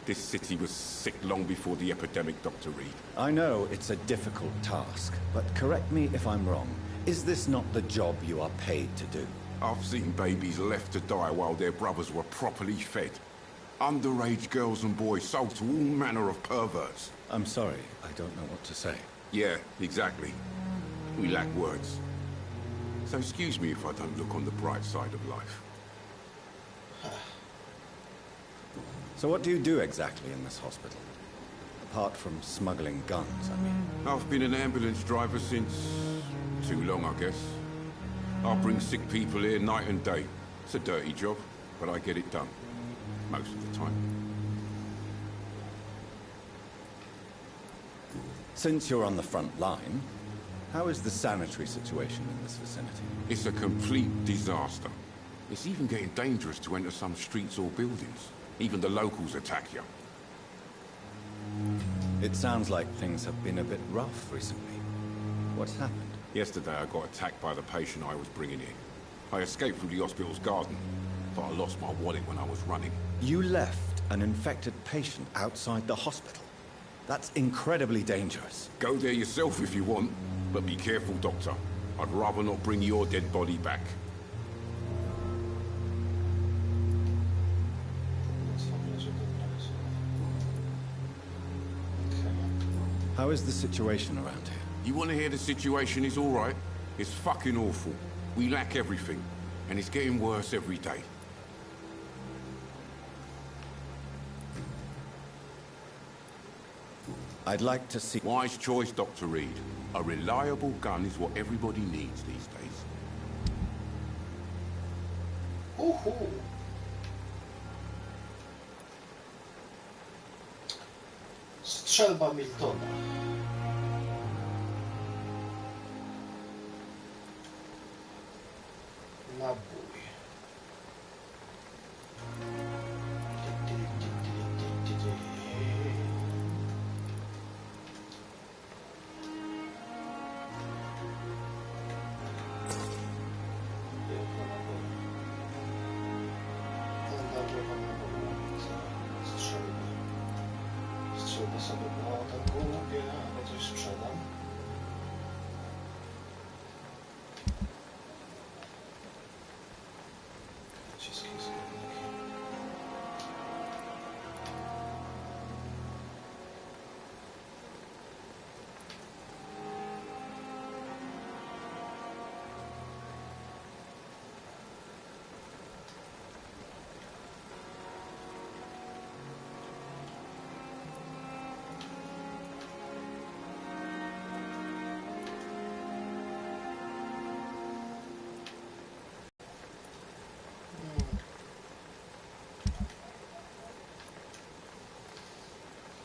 This city was sick long before the epidemic, Dr. Reid. I know it's a difficult task, but correct me if I'm wrong. Is this not the job you are paid to do? I've seen babies left to die while their brothers were properly fed. Underage girls and boys sold to all manner of perverts. I'm sorry, I don't know what to say. Yeah, exactly. We lack words. So excuse me if I don't look on the bright side of life. So what do you do exactly in this hospital? Apart from smuggling guns, I mean. I've been an ambulance driver since... too long, I guess. I bring sick people here night and day. It's a dirty job, but I get it done. Most of the time. Since you're on the front line, how is the sanitary situation in this vicinity? It's a complete disaster. It's even getting dangerous to enter some streets or buildings. Even the locals attack you. It sounds like things have been a bit rough recently. What's happened? Yesterday I got attacked by the patient I was bringing in. I escaped through the hospital's garden, but I lost my wallet when I was running. You left an infected patient outside the hospital? That's incredibly dangerous. Go there yourself if you want, but be careful, Doctor. I'd rather not bring your dead body back. How is the situation around here? You want to hear the situation is all right? It's fucking awful. We lack everything, and it's getting worse every day. I'd like to see... Wise choice, Dr. Reid. A reliable gun is what everybody needs these days. Strzelba Miltona. Nabój. Strzelby sobie było tak głupie, ale coś sprzedam. Naciski zgodniki.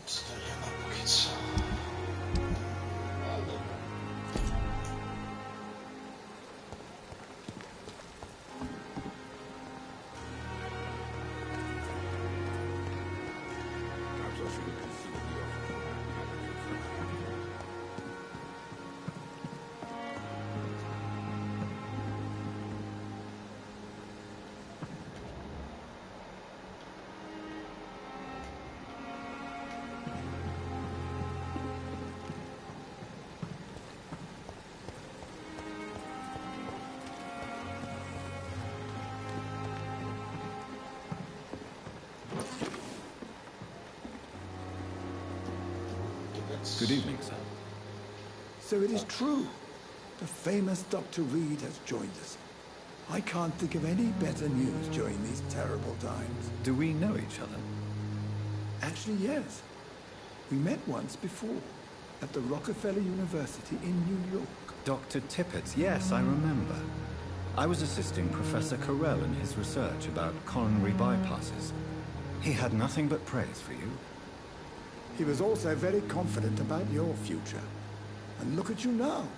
To nie ma póki co. Ale dobra. Perhaps I should have considered the offer. Good evening, sir. So it is true. The famous Dr. Reid has joined us. I can't think of any better news during these terrible times. Do we know each other? Actually, yes. We met once before, at the Rockefeller University in New York. Dr. Tippett, yes, I remember. I was assisting Professor Carell in his research about coronary bypasses. He had nothing but praise for you. He was also very confident about your future. And look at you now.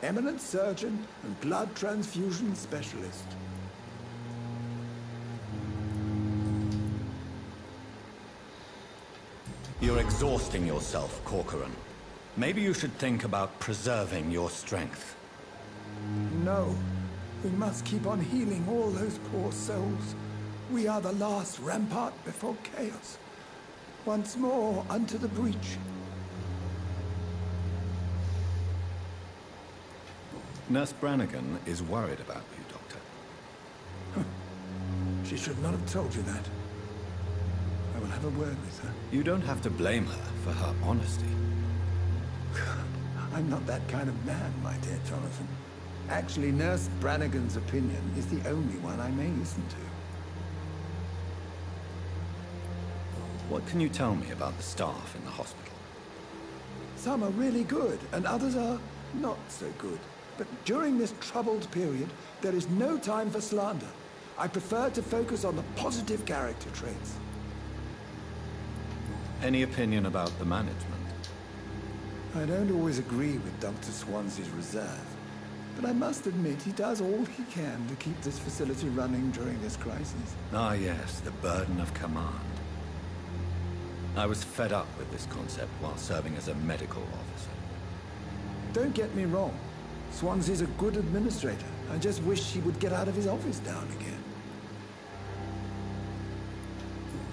Eminent surgeon and blood transfusion specialist. You're exhausting yourself, Corcoran. Maybe you should think about preserving your strength. No. We must keep on healing all those poor souls. We are the last rampart before chaos. Once more unto the breach. Nurse Brannigan is worried about you, Doctor. She should not have told you that. will have a word with her. You don't have to blame her for her honesty. I'm not that kind of man, my dear Jonathan. Actually, Nurse Brannigan's opinion is the only one I may listen to. What can you tell me about the staff in the hospital? Some are really good, and others are not so good. But during this troubled period, there is no time for slander. I prefer to focus on the positive character traits. Any opinion about the management? I don't always agree with Dr. Swansea's reserve, but I must admit he does all he can to keep this facility running during this crisis. Ah yes, the burden of command. I was fed up with this concept while serving as a medical officer. Don't get me wrong. Swansea's a good administrator. I just wish he would get out of his office now and again.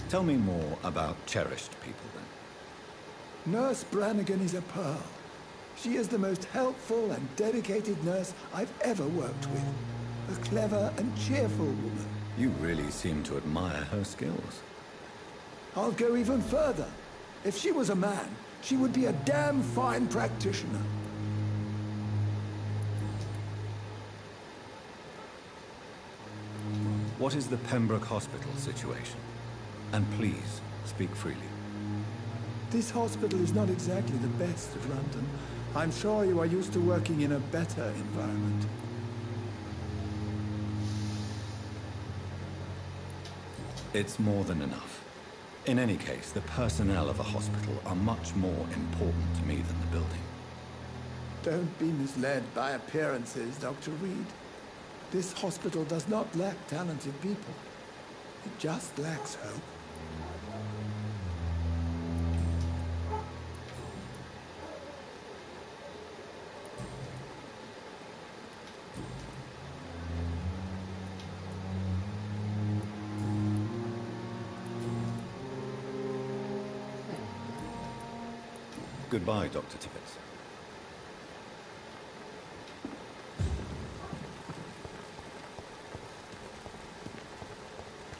Tell me more about cherished people, then. Nurse Brannigan is a pearl. She is the most helpful and dedicated nurse I've ever worked with. A clever and cheerful woman. You really seem to admire her skills. I'll go even further. If she was a man, she would be a damn fine practitioner. What is the Pembroke Hospital situation? And please, speak freely. This hospital is not exactly the best of London. I'm sure you are used to working in a better environment. It's more than enough. In any case, the personnel of a hospital are much more important to me than the building. Don't be misled by appearances, Dr. Reid. This hospital does not lack talented people. It just lacks hope. Goodbye, Dr. Tippett.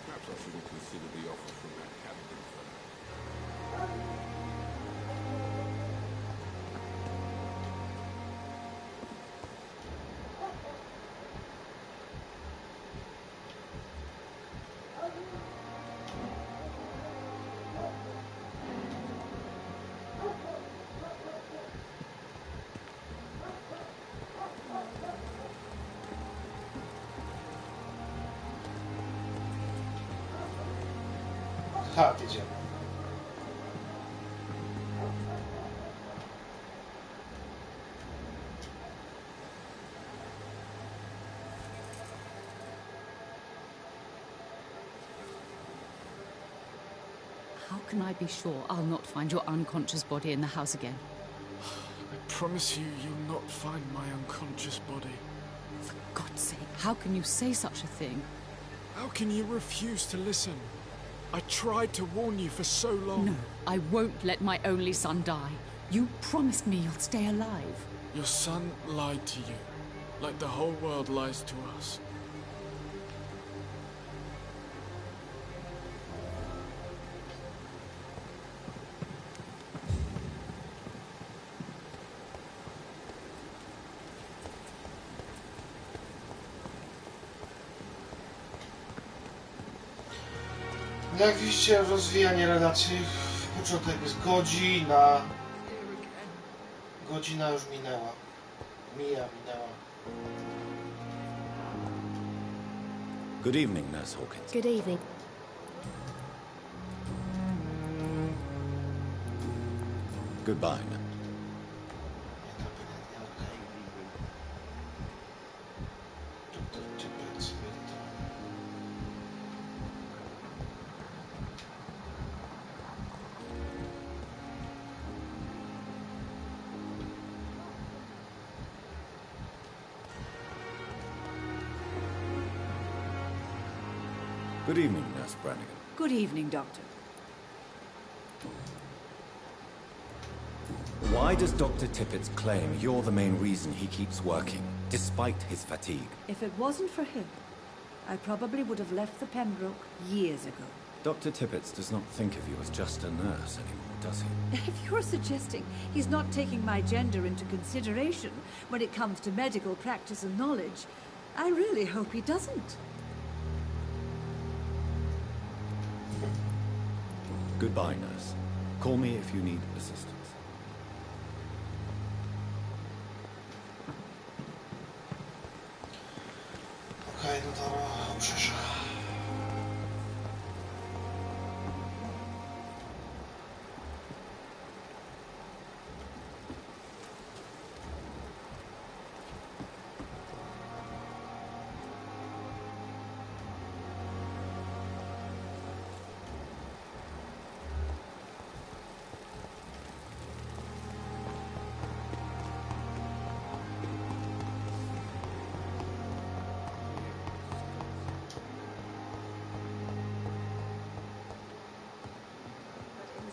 Perhaps I shouldn't consider the offer from that captain first. Ha, idziemy. How can I be sure I'll not find your unconscious body in the house again? I promise you, you'll not find my unconscious body. For God's sake, how can you say such a thing? How can you refuse to listen? I tried to warn you for so long. No, I won't let my only son die. You promised me you'll stay alive. Your son lied to you, like the whole world lies to us. Jak widzicie, rozwijanie relacji, początek jest godzina. Godzina już minęła. Minęła. Good evening, Nurse Hawkins. Good evening. Goodbye. Good evening, Nurse Brannigan. Good evening, Doctor. Why does Dr. Tippett's claim you're the main reason he keeps working, despite his fatigue? If it wasn't for him, I probably would have left the Pembroke years ago. Dr. Tippett does not think of you as just a nurse anymore, does he? If you're suggesting he's not taking my gender into consideration when it comes to medical practice and knowledge, I really hope he doesn't. Goodbye, nurse. Call me if you need assistance. Okej, no to obrzeża.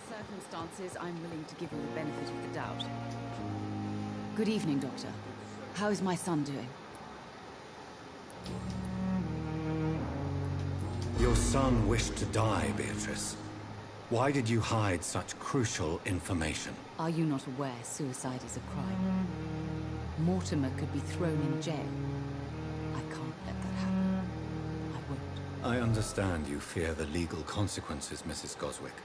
Circumstances, I'm willing to give you the benefit of the doubt. Good evening, Doctor. How is my son doing? Your son wished to die, Beatrice. Why did you hide such crucial information? Are you not aware suicide is a crime? Mortimer could be thrown in jail. I can't let that happen. I won't. I understand you fear the legal consequences, Mrs. Goswick.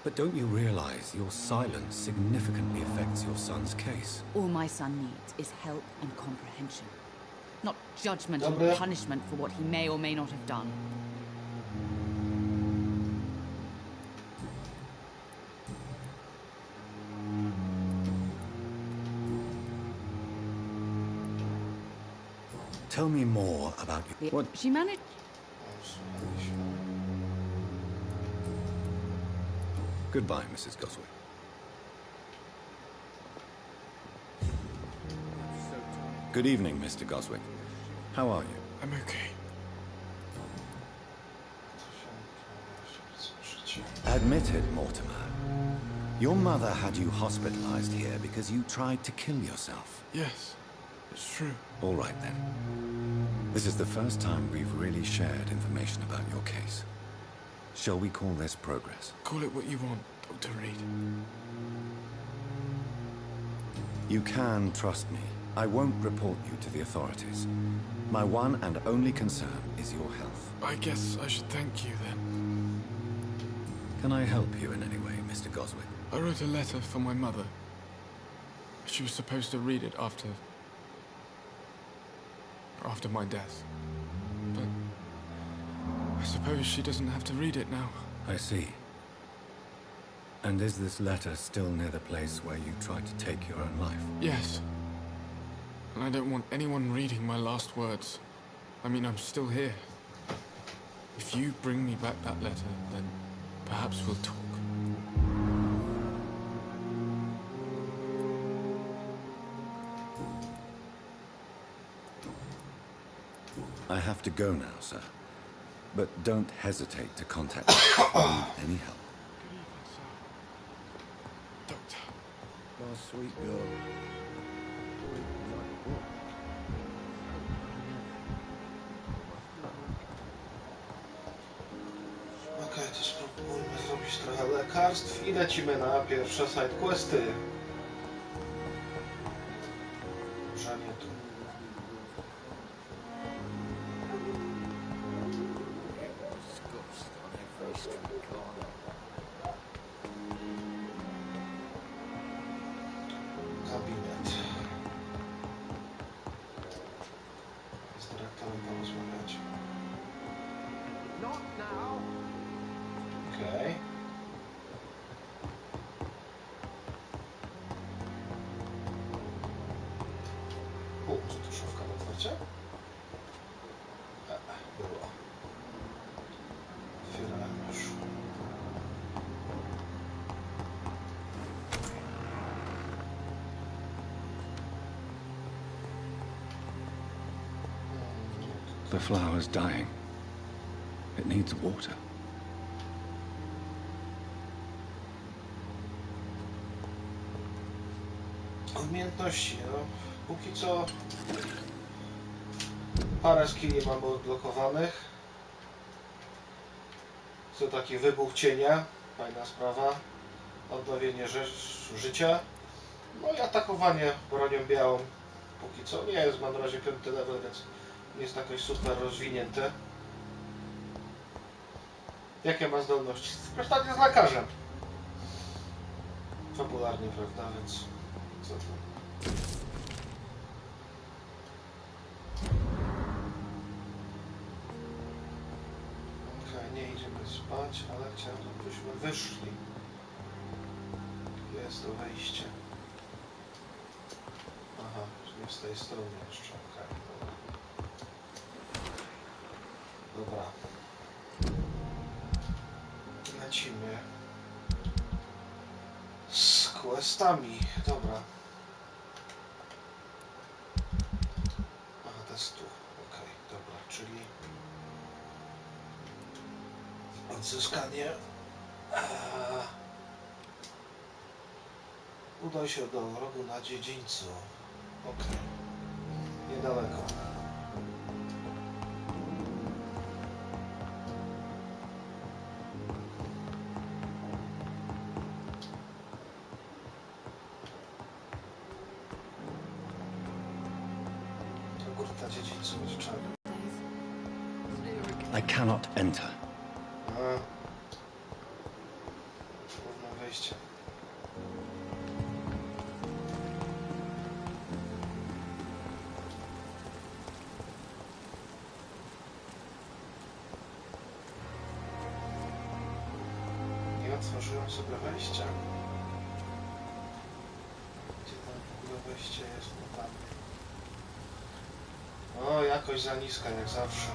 But don't you realize your silence significantly affects your son's case? All my son needs is help and comprehension. Not judgment and punishment for what he may or may not have done. Tell me more about you. What? She managed... Goodbye, Mrs. Goswick. Good evening, Mr. Goswick. How are you? I'm okay. Admit it, Mortimer. Your mother had you hospitalized here because you tried to kill yourself. Yes, it's true. All right, then. This is the first time we've really shared information about your case. Shall we call this progress? Call it what you want, Dr. Reid. You can trust me. I won't report you to the authorities. My one and only concern is your health. I guess I should thank you then. Can I help you in any way, Mr. Goswick? I wrote a letter for my mother. She was supposed to read it after my death. But I suppose she doesn't have to read it now. I see. And is this letter still near the place where you tried to take your own life? Yes. And I don't want anyone reading my last words. I mean, I'm still here. If you bring me back that letter, then perhaps we'll talk. I have to go now, sir. But don't hesitate to contact me if you need any help. Doctor. My sweet girl. Okej, to spróbujmy zrobić trochę lekarstw i lecimy na pierwsze sidequesty. Może nie tu. Gabinet. Z dyrektorem porozmawiać. Okej. O, czy tu szafka na otwarcie? Była. Otwierałem już. The flower's dying. It needs water. Umiejętności, no. Póki co parę skilli mamy odblokowanych. To taki wybuch cienia, fajna sprawa. Odnowienie życia. No i atakowanie bronią białą. Póki co nie jest, mam na razie 5. level, więc nie jest jakoś super rozwinięte. Jakie ma zdolności? Zresztą jest lekarzem. Fabularnie, prawda, więc co to? Okej, nie idziemy spać, ale chciałem, żebyśmy wyszli. Jest to wejście. Aha, nie z tej strony jeszcze, okej. Dobra. Lecimy. Z questami, dobra. Aha, to jest tu. Okej, dobra, czyli odzyskanie. Udaj się do rogu na dziedzińcu. Okej. Niedaleko. Górka dziedzińcu będzie czarny. I cannot enter. Trudne wejście. Nie otworzyłem sobie wejścia. Gdzie tam w ogóle wejście jest? No tam. O, jakoś za niska jak zawsze.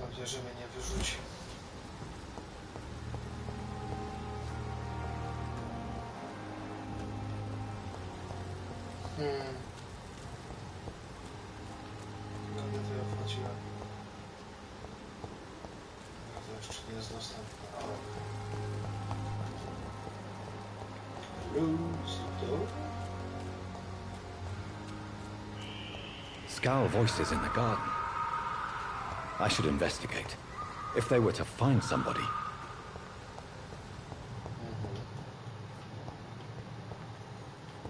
Mam nadzieję, że mnie nie wyrzuci. Dokładnie to ja wchodziłem. No to jeszcze nie jest dostępne. Close the door. Scowl voices in the garden. I should investigate. If they were to find somebody.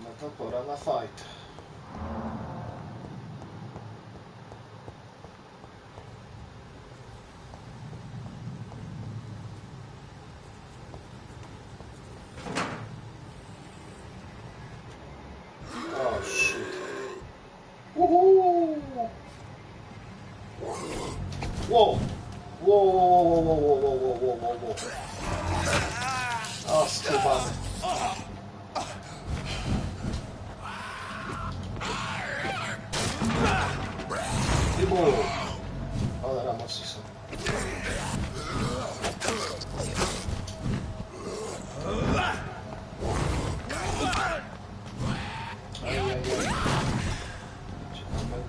No to pora na fight. Oh shit. Woohoo! Whoa! Whoa, whoa, whoa, whoa, whoa, whoa, whoa, whoa, whoa, whoa. O, skubany. Dymu! Cholera, mocni są. Ajajaj.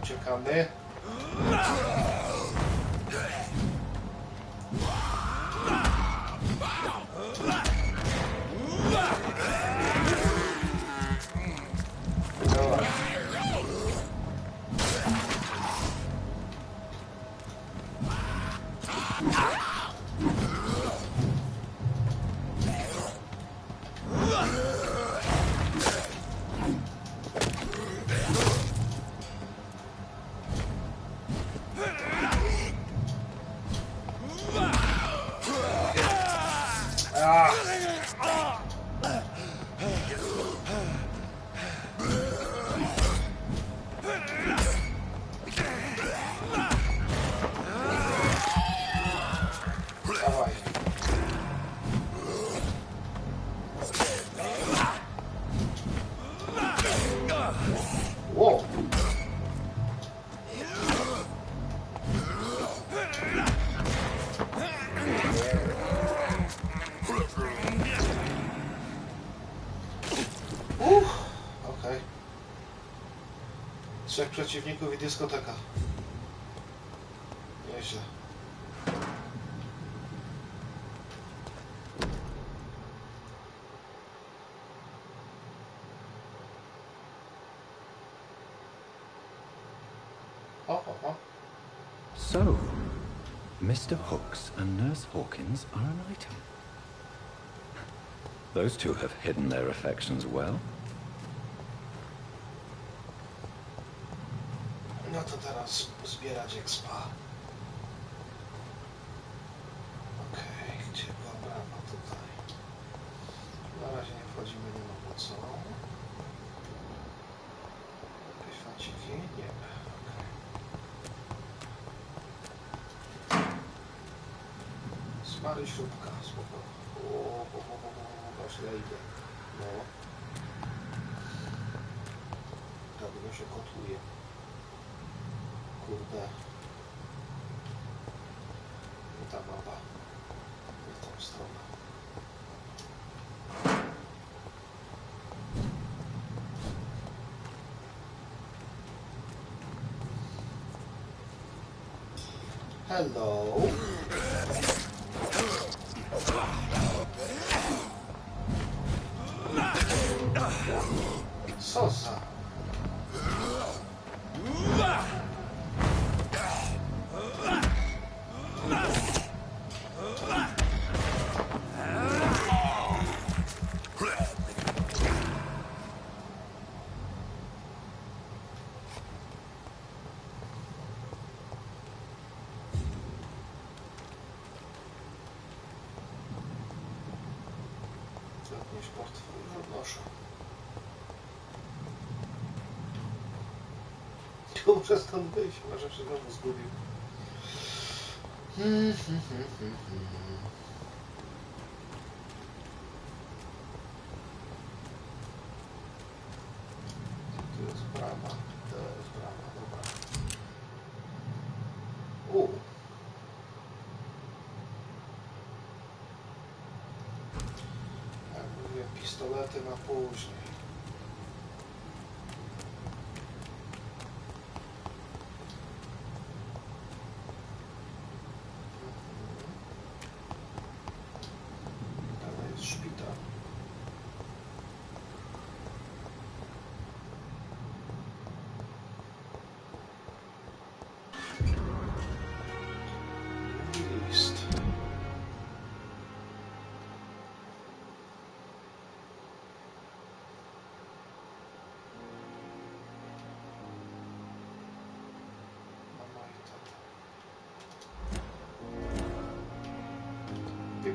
Uciekamy. Whoa. Okej. 3 przeciwników i dyskoteka. Nieźle. So, Mr. Hooks and Nurse Hawkins are an item. Those two have hidden their affections well. No to teraz zbierać expa. Okej, gdzie była brama? Tutaj. Na razie nie wchodzimy, nie ma po co. Jakieś faciki? Nie. Okej. Smary śrubka, spoko. Źle idę. No. Dlatego się kotłuje. Kurde. Nie ta mapa. Nie w tą stronę. Hello. Co za... Zapnieś portfel, odnoszę. Muszę stąd wyjść, może się znowu zgubił. Tu jest brama, to jest brama, dobra. Jak mówię, pistolety na później.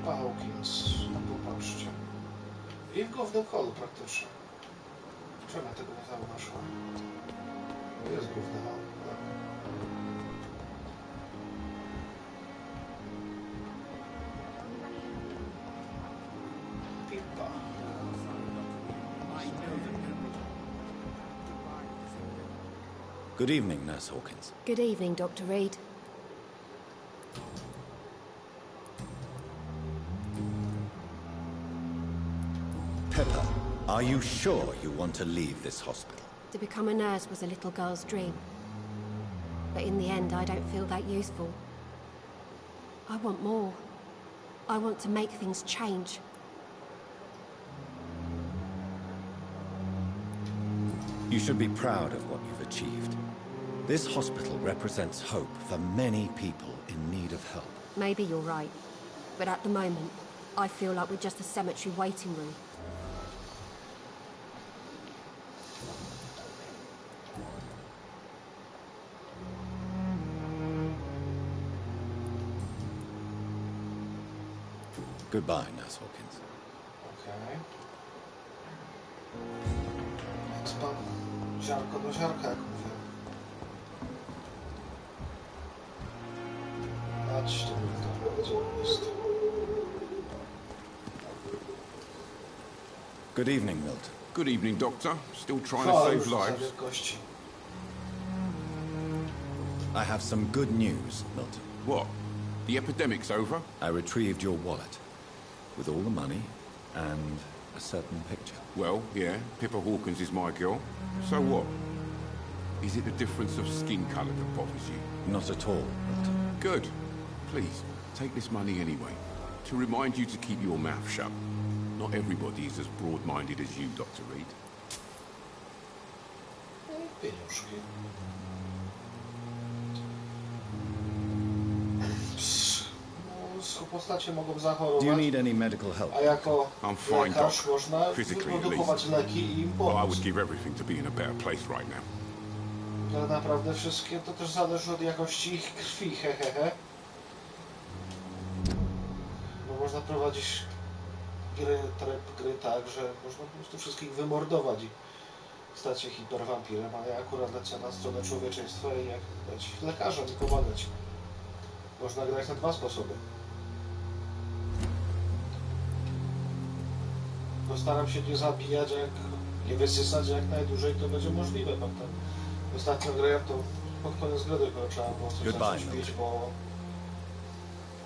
Hawkins, no popatrzcie. I w gówno kolu praktycznie. Czemu ja tego nie zauważyłem? To jest gówno hol, tak. Pipa. Good evening, Nurse Hawkins. Good evening, Dr. Reid. Pepper, are you sure you want to leave this hospital? To become a nurse was a little girl's dream. But in the end, I don't feel that useful. I want more. I want to make things change. You should be proud of what you've achieved. This hospital represents hope for many people in need of help. Maybe you're right. But at the moment, I feel like we're just a cemetery waiting room. Goodbye, Nurse Hawkins. Okej. Spam ziarko do ziarka, jak mówię. Patrz, to gdzie on jest. Good evening, Milton. Good evening, Doctor. Still trying to save lives? I have some good news, Milton. What? The epidemic's over? I retrieved your wallet. With all the money and a certain picture. Well, yeah, Pippa Hawkins is my girl. So what? Is it the difference of skin colour that bothers you? Not at all, Milton. Good. Please, take this money anyway. To remind you to keep your mouth shut. Not everybody is as broad-minded as you, Dr. Reid. Pieniążki. postacie mogą Do you zachorować, need any medical help? a jako I'm fine, lekarz Doc. można Physically, at wyprodukować least. leki i im But I pomóc. would give everything to be in a better place right now. Ale naprawdę wszystkie to też zależy od jakości ich krwi, hehehe. Bo można prowadzić gry tak, że można po prostu wszystkich wymordować i stać się hiperwampirem, ale ja akurat lecę na stronę człowieczeństwa i jak być lekarzem i pomagać. Można grać na dwa sposoby. Postaram się nie zabijać, nie wysysać jak najdłużej to będzie możliwe, prawda? Ostatnio grałem to pod koniec gry dopiero trzeba było coś zacząć pić, bo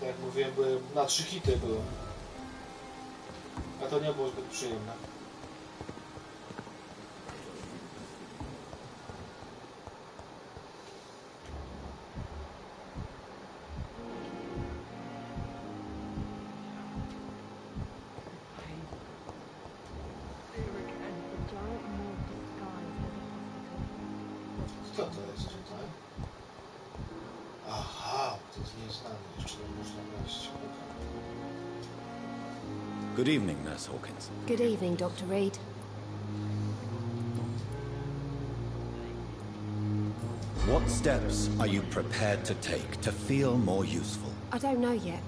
jak mówiłem, na 3 hity byłem. A to nie było zbyt przyjemne. Co to jest tutaj? Aha, to jest nieznane, jeszcze nie można wejść. Good evening, Nurse Hawkins. Good evening, Dr. Reid. What steps are you prepared to take to feel more useful? I don't know yet.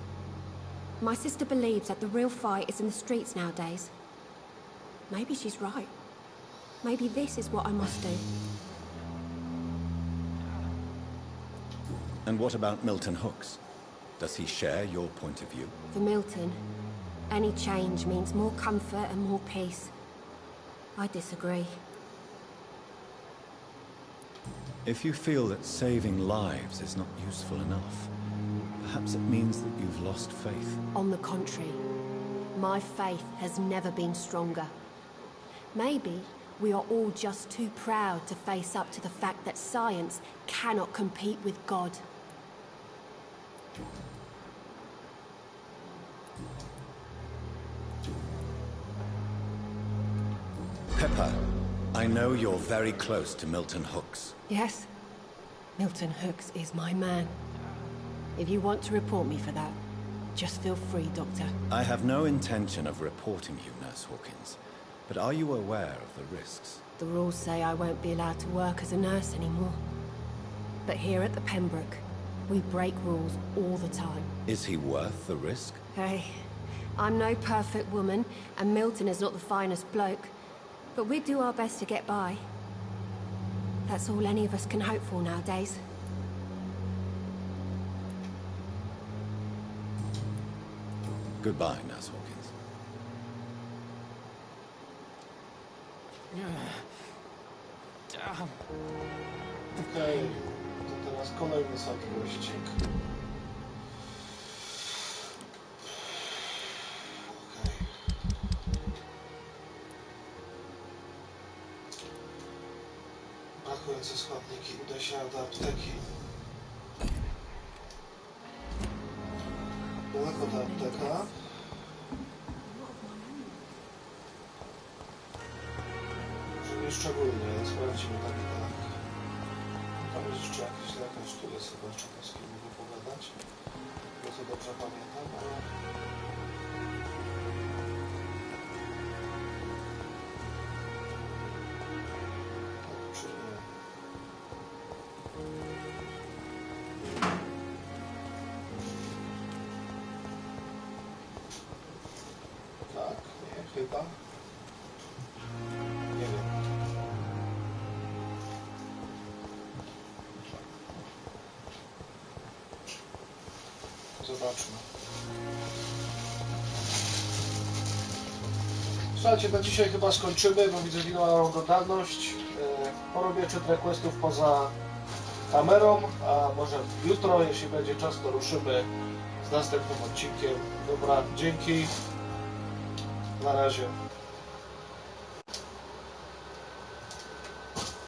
My sister believes that the real fight is in the streets nowadays. Maybe she's right. Maybe this is what I must do. And what about Milton Hooks? Does he share your point of view? For Milton, any change means more comfort and more peace. I disagree. If you feel that saving lives is not useful enough, perhaps it means that you've lost faith. On the contrary, my faith has never been stronger. Maybe we are all just too proud to face up to the fact that science cannot compete with God. Pepper, I know you're very close to Milton Hooks. Yes, Milton Hooks is my man. If you want to report me for that, just feel free, Doctor. I have no intention of reporting you, Nurse Hawkins. But are you aware of the risks? The rules say I won't be allowed to work as a nurse anymore. But here at the Pembroke, we break rules all the time. Is he worth the risk? Hey, I'm no perfect woman, and Milton is not the finest bloke. But we do our best to get by. That's all any of us can hope for nowadays. Goodbye, Nurse Hawkins. Okej, to teraz kolejny sobie wyścig. Brakujące składniki, uda się do apteki. Daleko ta apteka. Może nie szczególnie, ale sprawdzimy tak i tak. Tam jest jeszcze jakiś lekarz, tu jest chyba jeszcze z kim mogę pogadać. To co dobrze pamiętam, ale... Tak czy nie? Tak, nie, chyba. Nie wiem. Zobaczmy. Słuchajcie, na dzisiaj chyba skończymy, bo widzę inną oglądalność. Porobię 3 requestów poza kamerą, a może jutro, jeśli będzie czas, to ruszymy z następnym odcinkiem. Dobra, dzięki. Na razie.